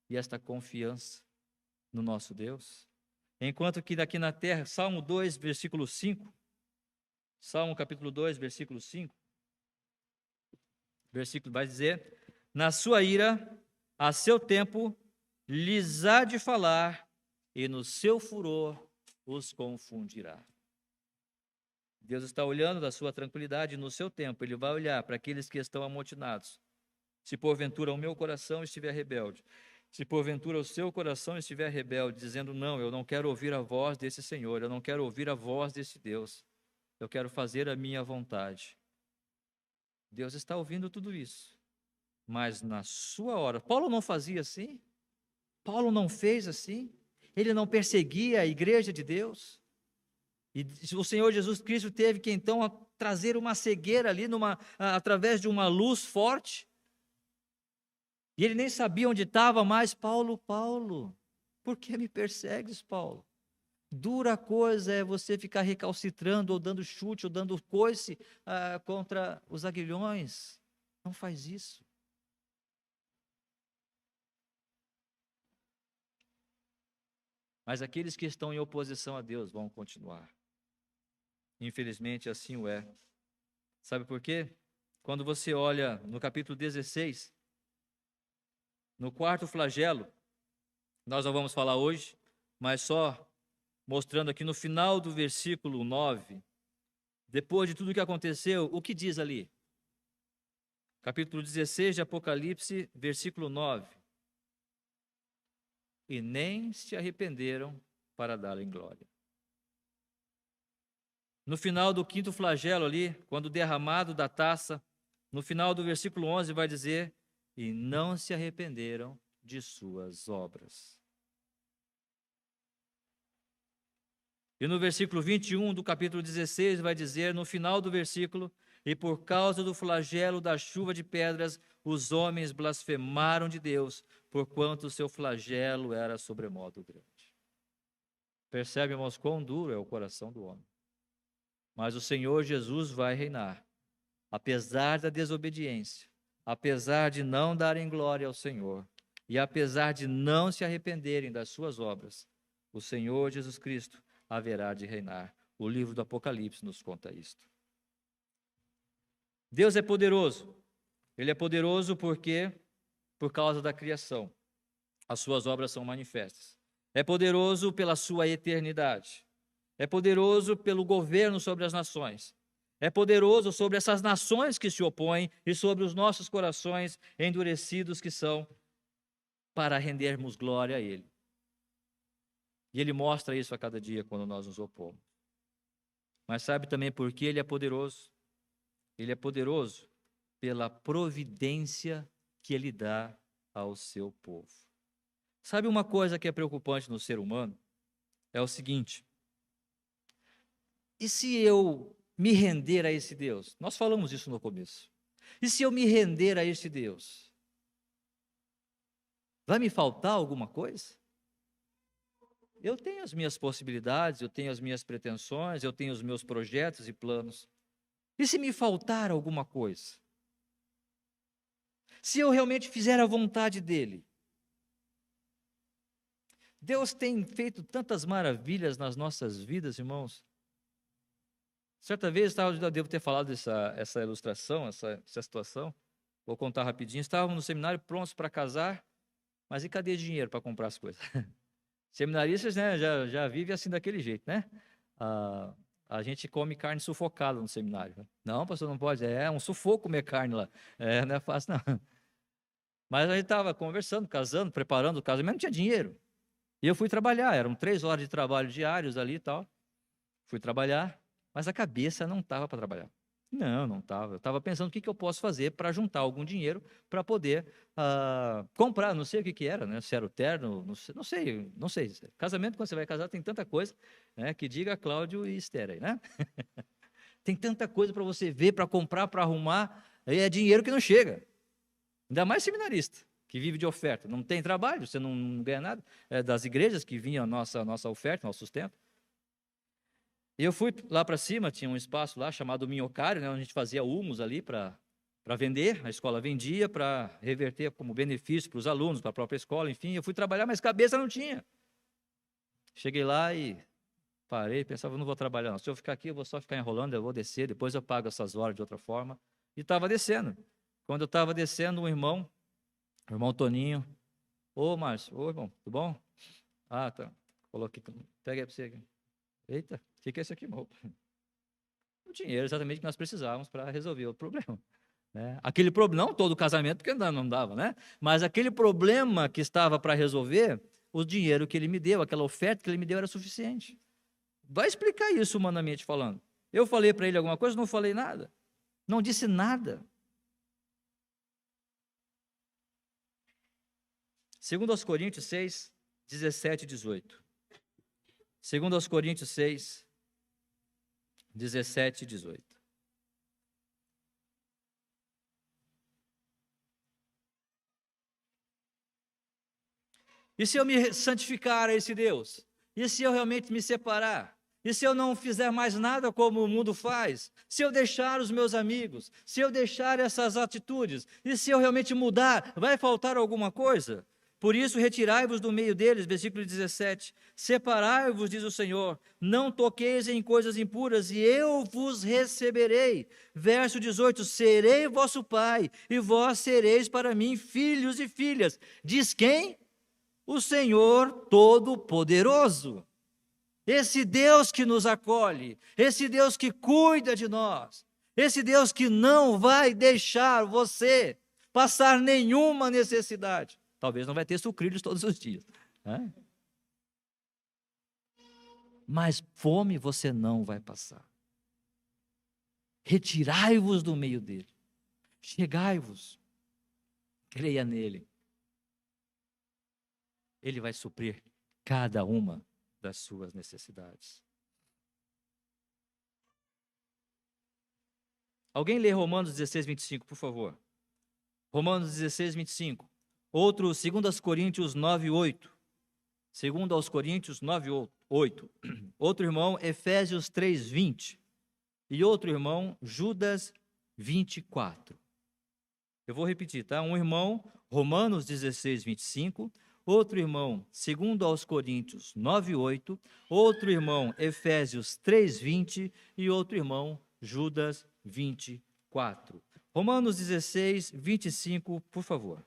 e esta confiança no nosso Deus. Enquanto que daqui na terra, Salmo 2, versículo 5, Salmo capítulo 2, versículo 5, versículo vai dizer: na sua ira, a seu tempo, lhes há de falar, e no seu furor os confundirá. Deus está olhando da sua tranquilidade no seu tempo. Ele vai olhar para aqueles que estão amotinados. Se porventura o meu coração estiver rebelde, se porventura o seu coração estiver rebelde, dizendo: não, eu não quero ouvir a voz desse Senhor, eu não quero ouvir a voz desse Deus, eu quero fazer a minha vontade. Deus está ouvindo tudo isso, mas na sua hora. Paulo não fazia assim? Paulo não fez assim? Ele não perseguia a igreja de Deus? E o Senhor Jesus Cristo teve que então trazer uma cegueira ali, através de uma luz forte. E ele nem sabia onde estava mais. Paulo, por que me persegues, Paulo? Dura coisa é você ficar recalcitrando, ou dando chute, ou dando coice contra os aguilhões. Não faz isso. Mas aqueles que estão em oposição a Deus vão continuar. Infelizmente, assim o é. Sabe por quê? Quando você olha no capítulo 16, no quarto flagelo, nós não vamos falar hoje, mas só mostrando aqui no final do versículo 9, depois de tudo o que aconteceu, o que diz ali? Capítulo 16 de Apocalipse, versículo 9. E nem se arrependeram para dar-lhe glória. No final do quinto flagelo ali, quando derramado da taça, no final do versículo 11 vai dizer: e não se arrependeram de suas obras. E no versículo 21 do capítulo 16 vai dizer, no final do versículo: e por causa do flagelo da chuva de pedras, os homens blasfemaram de Deus, porquanto o seu flagelo era sobremodo grande. Percebe, irmãos, quão duro é o coração do homem. Mas o Senhor Jesus vai reinar, apesar da desobediência, apesar de não darem glória ao Senhor, e apesar de não se arrependerem das suas obras, o Senhor Jesus Cristo haverá de reinar. O livro do Apocalipse nos conta isto. Deus é poderoso. Ele é poderoso porque, por causa da criação, as suas obras são manifestas. É poderoso pela sua eternidade. É poderoso pelo governo sobre as nações. É poderoso sobre essas nações que se opõem e sobre os nossos corações endurecidos que são para rendermos glória a Ele. E Ele mostra isso a cada dia quando nós nos opomos. Mas sabe também por que Ele é poderoso? Ele é poderoso pela providência que Ele dá ao seu povo. Sabe uma coisa que é preocupante no ser humano? É o seguinte: e se eu me render a esse Deus? Nós falamos isso no começo. E se eu me render a esse Deus? Vai me faltar alguma coisa? Eu tenho as minhas possibilidades, eu tenho as minhas pretensões, eu tenho os meus projetos e planos. E se me faltar alguma coisa? Se eu realmente fizer a vontade dEle? Deus tem feito tantas maravilhas nas nossas vidas, irmãos. Certa vez, eu devo ter falado essa ilustração, essa situação. Vou contar rapidinho. Estávamos no seminário prontos para casar, mas e cadê dinheiro para comprar as coisas? Seminaristas, né, já vivem assim daquele jeito, né? A gente come carne sufocada no seminário. Não, pastor, não pode. É um sufoco comer carne lá. Não é fácil, não. Mas a gente estava conversando, casando, preparando o casamento, não tinha dinheiro. E eu fui trabalhar, eram 3 horas de trabalho diários ali e tal. Fui trabalhar, mas a cabeça não estava para trabalhar. Não estava. Eu estava pensando o que eu posso fazer para juntar algum dinheiro para poder comprar, não sei o que era, né? Se era o terno, não sei. Casamento, quando você vai casar, tem tanta coisa, né? Que diga Cláudio e Esther aí, né? Tem tanta coisa para você ver, para comprar, para arrumar, e é dinheiro que não chega. Ainda mais seminarista, que vive de oferta. Não tem trabalho, você não ganha nada. É das igrejas que vinha a nossa oferta, nosso sustento. E eu fui lá para cima, tinha um espaço lá chamado Minhocário, né, onde a gente fazia humus ali para vender. A escola vendia para reverter como benefício para os alunos, para a própria escola, enfim. Eu fui trabalhar, mas cabeça não tinha. Cheguei lá e parei, pensava, não vou trabalhar não. Se eu ficar aqui, eu vou só ficar enrolando, eu vou descer, depois eu pago essas horas de outra forma. E estava descendo. Quando eu estava descendo, o irmão Toninho, ô Márcio, ô irmão, tudo bom? Ah, tá. Coloquei, pega aí para você aqui. Eita, o que é isso aqui, irmão? O dinheiro exatamente que nós precisávamos para resolver o problema. Né? Aquele problema, não todo o casamento, porque não dava, né? Mas aquele problema que estava para resolver, o dinheiro que ele me deu, aquela oferta que ele me deu era suficiente. Vai explicar isso humanamente falando. Eu falei para ele alguma coisa, não falei nada. Não disse nada. Segundo aos Coríntios 6, 17 e 18. Segundo aos Coríntios 6, 17 e 18. E se eu me santificar a esse Deus? E se eu realmente me separar? E se eu não fizer mais nada como o mundo faz? Se eu deixar os meus amigos? Se eu deixar essas atitudes? E se eu realmente mudar? Vai faltar alguma coisa? Por isso, retirai-vos do meio deles, versículo 17. Separai-vos, diz o Senhor, não toqueis em coisas impuras, e eu vos receberei. Verso 18, serei vosso pai, e vós sereis para mim filhos e filhas. Diz quem? O Senhor Todo-Poderoso. Esse Deus que nos acolhe, esse Deus que cuida de nós, esse Deus que não vai deixar você passar nenhuma necessidade. Talvez não vai ter sucrilhos todos os dias, né? Mas fome você não vai passar. Retirai-vos do meio dele. Chegai-vos. Creia nele. Ele vai suprir cada uma das suas necessidades. Alguém lê Romanos 16, 25, por favor. Romanos 16, 25. Outro, 2 Coríntios 9, 8. 2 Coríntios 9, 8. Outro irmão, Efésios 3, 20. E outro irmão, Judas 24. Eu vou repetir, tá? Um irmão, Romanos 16, 25. Outro irmão, 2 Coríntios 9, 8. Outro irmão, Efésios 3, 20. E outro irmão, Judas 24. Romanos 16, 25, por favor.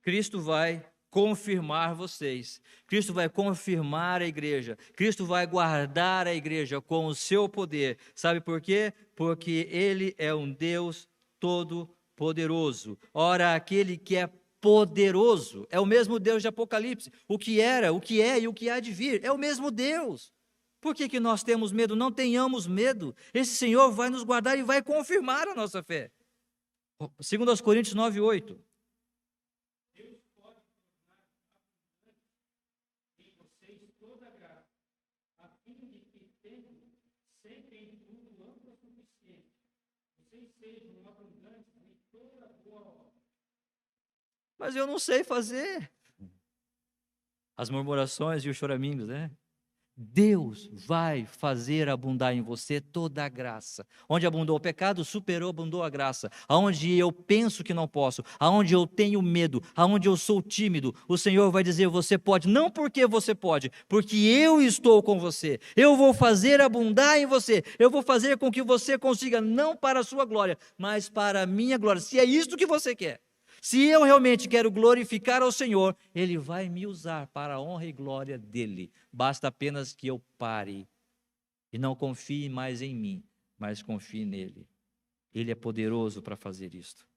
Cristo vai confirmar vocês. Cristo vai confirmar a igreja. Cristo vai guardar a igreja com o seu poder. Sabe por quê? Porque Ele é um Deus todo-poderoso. Ora, aquele que é poderoso é o mesmo Deus de Apocalipse. O que era, o que é e o que há de vir é o mesmo Deus. Por que nós temos medo? Não tenhamos medo. Esse Senhor vai nos guardar e vai confirmar a nossa fé. 2 Coríntios 9:8. Mas eu não sei fazer. As murmurações e os choramingos, né? Deus vai fazer abundar em você toda a graça. Onde abundou o pecado, abundou a graça. Aonde eu penso que não posso, aonde eu tenho medo, aonde eu sou tímido, o Senhor vai dizer: você pode, não porque você pode, porque eu estou com você. Eu vou fazer abundar em você. Eu vou fazer com que você consiga, não para a sua glória, mas para a minha glória. Se é isto que você quer. Se eu realmente quero glorificar ao Senhor, Ele vai me usar para a honra e glória dEle. Basta apenas que eu pare e não confie mais em mim, mas confie nele. Ele é poderoso para fazer isto.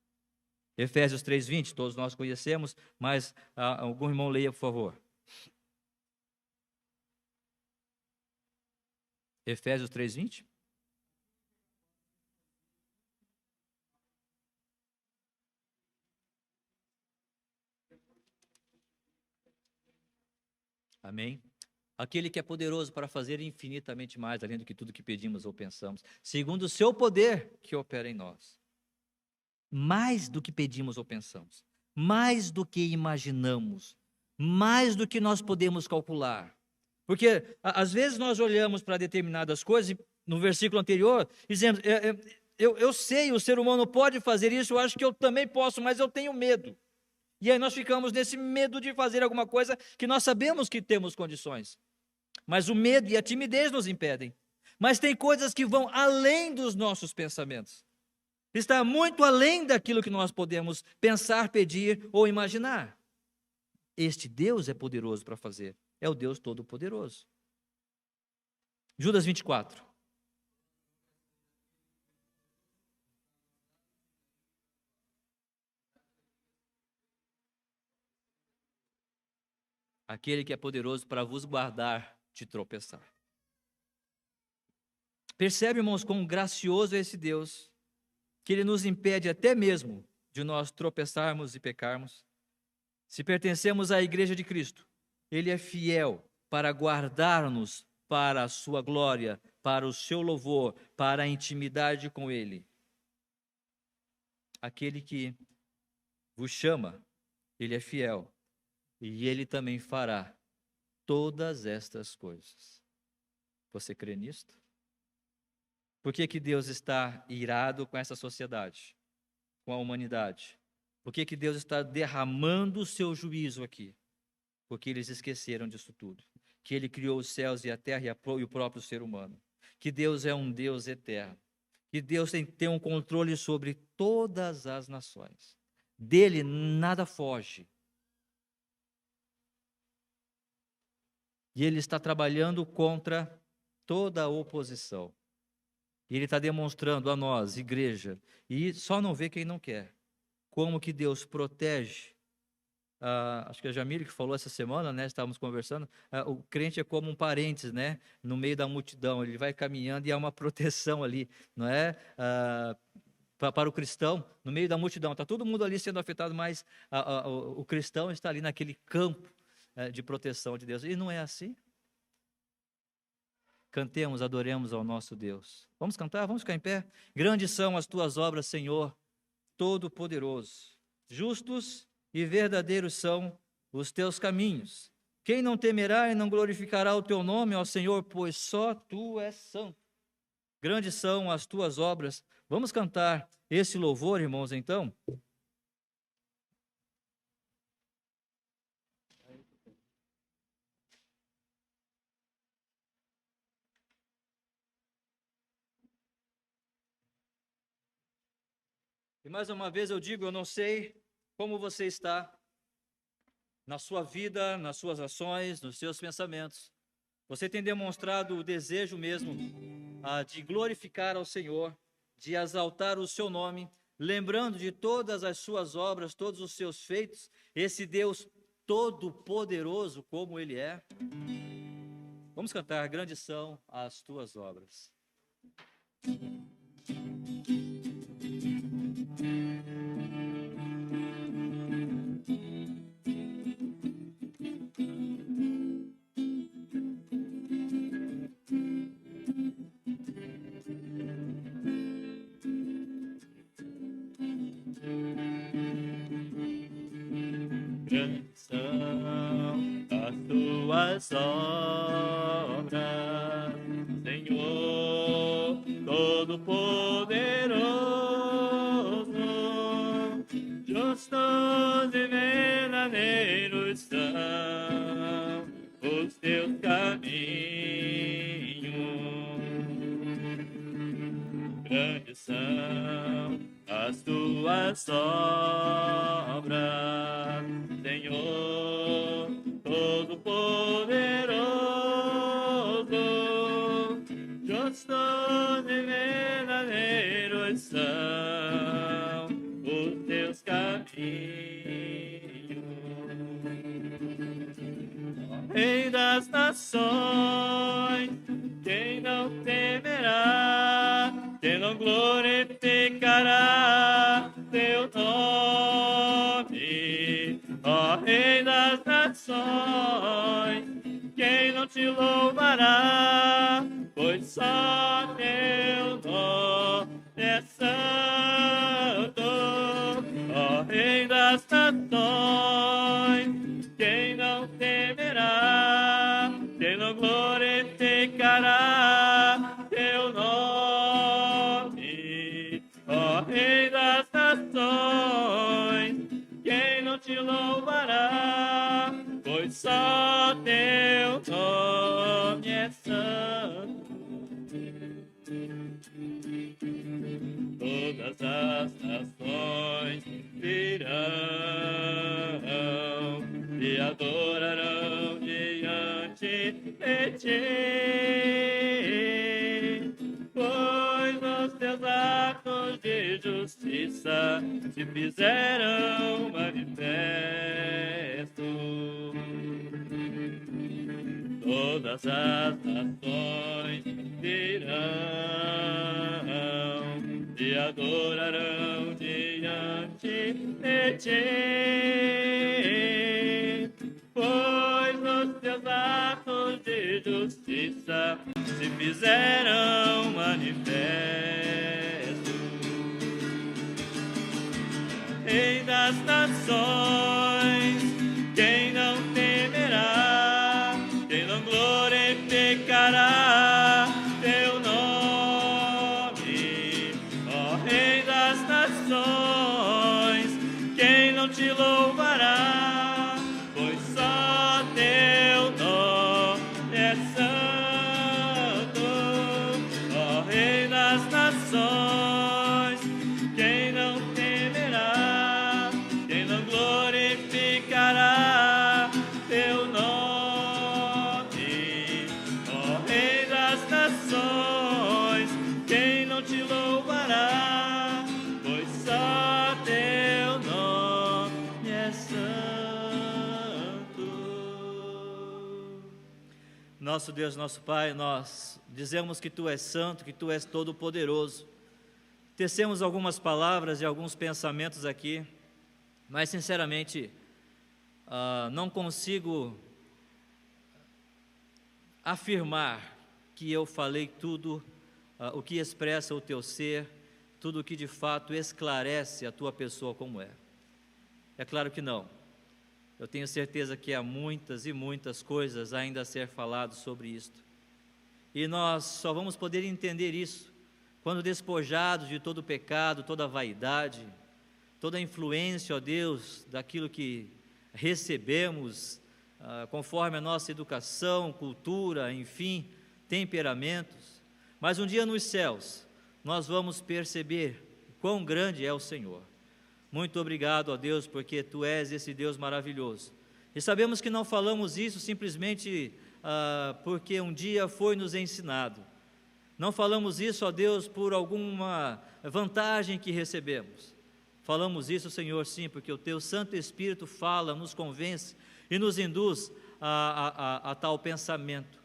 Efésios 3:20, todos nós conhecemos, mas algum irmão leia, por favor. Efésios 3:20. Amém? Aquele que é poderoso para fazer infinitamente mais, além do que tudo que pedimos ou pensamos, segundo o seu poder que opera em nós. Mais do que pedimos ou pensamos, mais do que imaginamos, mais do que nós podemos calcular. Porque às vezes nós olhamos para determinadas coisas, e no versículo anterior, dizemos: eu sei, o ser humano pode fazer isso, eu acho que eu também posso, mas eu tenho medo. E aí nós ficamos nesse medo de fazer alguma coisa que nós sabemos que temos condições. Mas o medo e a timidez nos impedem. Mas tem coisas que vão além dos nossos pensamentos. Está muito além daquilo que nós podemos pensar, pedir ou imaginar. Este Deus é poderoso para fazer. É o Deus Todo-Poderoso. Judas 24. Aquele que é poderoso para vos guardar de tropeçar. Percebe, irmãos, quão gracioso é esse Deus, que Ele nos impede até mesmo de nós tropeçarmos e pecarmos. Se pertencemos à igreja de Cristo, Ele é fiel para guardar-nos para a sua glória, para o seu louvor, para a intimidade com Ele. Aquele que vos chama, Ele é fiel, e Ele também fará todas estas coisas. Você crê nisto? Por que Deus está irado com essa sociedade, com a humanidade? Por que Deus está derramando o seu juízo aqui? Porque eles esqueceram disso tudo. Que Ele criou os céus e a terra e o próprio ser humano. Que Deus é um Deus eterno. Que Deus tem um controle sobre todas as nações. Dele nada foge. E Ele está trabalhando contra toda a oposição. E Ele está demonstrando a nós, igreja, e só não vê quem não quer, como que Deus protege. Acho que a Jamile que falou essa semana, né? Estávamos conversando. O crente é como um parênteses, né? No meio da multidão, ele vai caminhando e há uma proteção ali, não é? Para o cristão, no meio da multidão, está todo mundo ali sendo afetado, mas o cristão está ali naquele campo de proteção de Deus. E não é assim? Cantemos, adoremos ao nosso Deus. Vamos cantar? Vamos ficar em pé? Grandes são as tuas obras, Senhor, Todo-Poderoso. Justos e verdadeiros são os teus caminhos. Quem não temerá e não glorificará o teu nome, ó Senhor, pois só tu és santo. Grandes são as tuas obras. Vamos cantar esse louvor, irmãos, então? E mais uma vez eu digo, eu não sei como você está, na sua vida, nas suas ações, nos seus pensamentos. Você tem demonstrado o desejo mesmo de glorificar ao Senhor, de exaltar o seu nome, lembrando de todas as suas obras, todos os seus feitos, esse Deus todo-poderoso como Ele é. Vamos cantar: grandes são as tuas obras. Grandes são as tuas obras, Senhor Todo-Poderoso. Justos e verdadeiros são os teus caminhos. Grandes são as tuas obras, Senhor Todo-Poderoso. Justos e verdadeiros são os teus caminhos. Rei das nações, quem não temerá, quem não glorificará teu nome? Ó Rei das nações, quem não te louvará, pois só teu nome é santo. Ó Rei das nações, quem não temerá, quem não glorificará teu nome? Ó Rei das nações, quem não te louvará, pois só teu nome é santo. Todas as nações virão e adorarão diante de ti, pois os teus atos de justiça se fizeram manifestos. Todas as nações virão e adorarão diante de ti, pois os teus atos de justiça se fizeram manifestos. Rei das nações, quem não temerá, quem não glorificará teu nome? Ó Rei das nações, quem não te louvará, pois só teu nome é santo. Ó Rei das nações, quem não temerá, quem não glorificará teu nome? Ó Rei das nações, quem não te louvará, pois só teu nome é santo. Nosso Deus, nosso Pai, nós dizemos que Tu és santo, que Tu és todo-poderoso. Tecemos algumas palavras e alguns pensamentos aqui, mas sinceramente não consigo afirmar que eu falei tudo o que expressa o Teu ser, tudo o que de fato esclarece a Tua pessoa como é. É claro que não. Eu tenho certeza que há muitas e muitas coisas ainda a ser falado sobre isto. E nós só vamos poder entender isso quando despojados de todo o pecado, toda a vaidade, toda a influência, ó Deus, daquilo que recebemos, conforme a nossa educação, cultura, enfim, temperamentos. Mas um dia nos céus, nós vamos perceber quão grande é o Senhor. Muito obrigado, ó Deus, porque Tu és esse Deus maravilhoso, E sabemos que não falamos isso simplesmente porque um dia foi nos ensinado. Não falamos isso, ó Deus, por alguma vantagem que recebemos. Falamos isso, Senhor, sim, porque o Teu Santo Espírito fala, nos convence e nos induz a tal pensamento.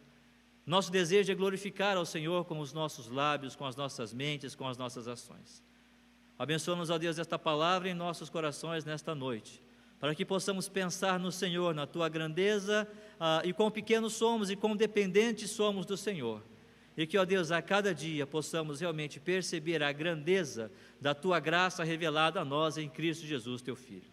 Nosso desejo é glorificar ao Senhor com os nossos lábios, com as nossas mentes, com as nossas ações. Abençoa-nos, ó Deus, esta palavra em nossos corações nesta noite, para que possamos pensar no Senhor, na Tua grandeza, e quão pequenos somos e quão dependentes somos do Senhor. E que, ó Deus, a cada dia possamos realmente perceber a grandeza da Tua graça revelada a nós em Cristo Jesus, Teu Filho.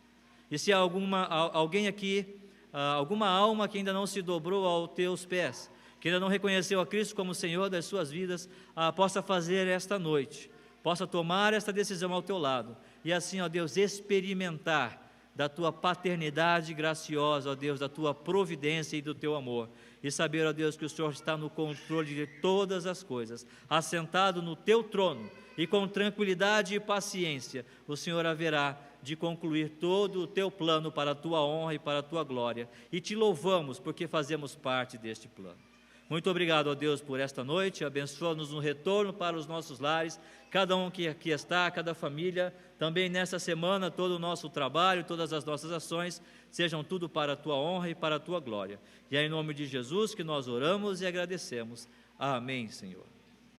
E se há alguém aqui, alguma alma que ainda não se dobrou aos Teus pés, que ainda não reconheceu a Cristo como Senhor das suas vidas, possa fazer esta noite, possa tomar esta decisão ao Teu lado, e assim, ó Deus, experimentar da Tua paternidade graciosa, ó Deus, da Tua providência e do Teu amor, e saber, ó Deus, que o Senhor está no controle de todas as coisas, assentado no Teu trono, e com tranquilidade e paciência, o Senhor haverá de concluir todo o Teu plano para a Tua honra e para a Tua glória, e Te louvamos porque fazemos parte deste plano. Muito obrigado, ó Deus, por esta noite, abençoa-nos no retorno para os nossos lares, cada um que aqui está, cada família, também nesta semana, todo o nosso trabalho, todas as nossas ações, sejam tudo para a Tua honra e para a Tua glória. E é em nome de Jesus que nós oramos e agradecemos. Amém, Senhor.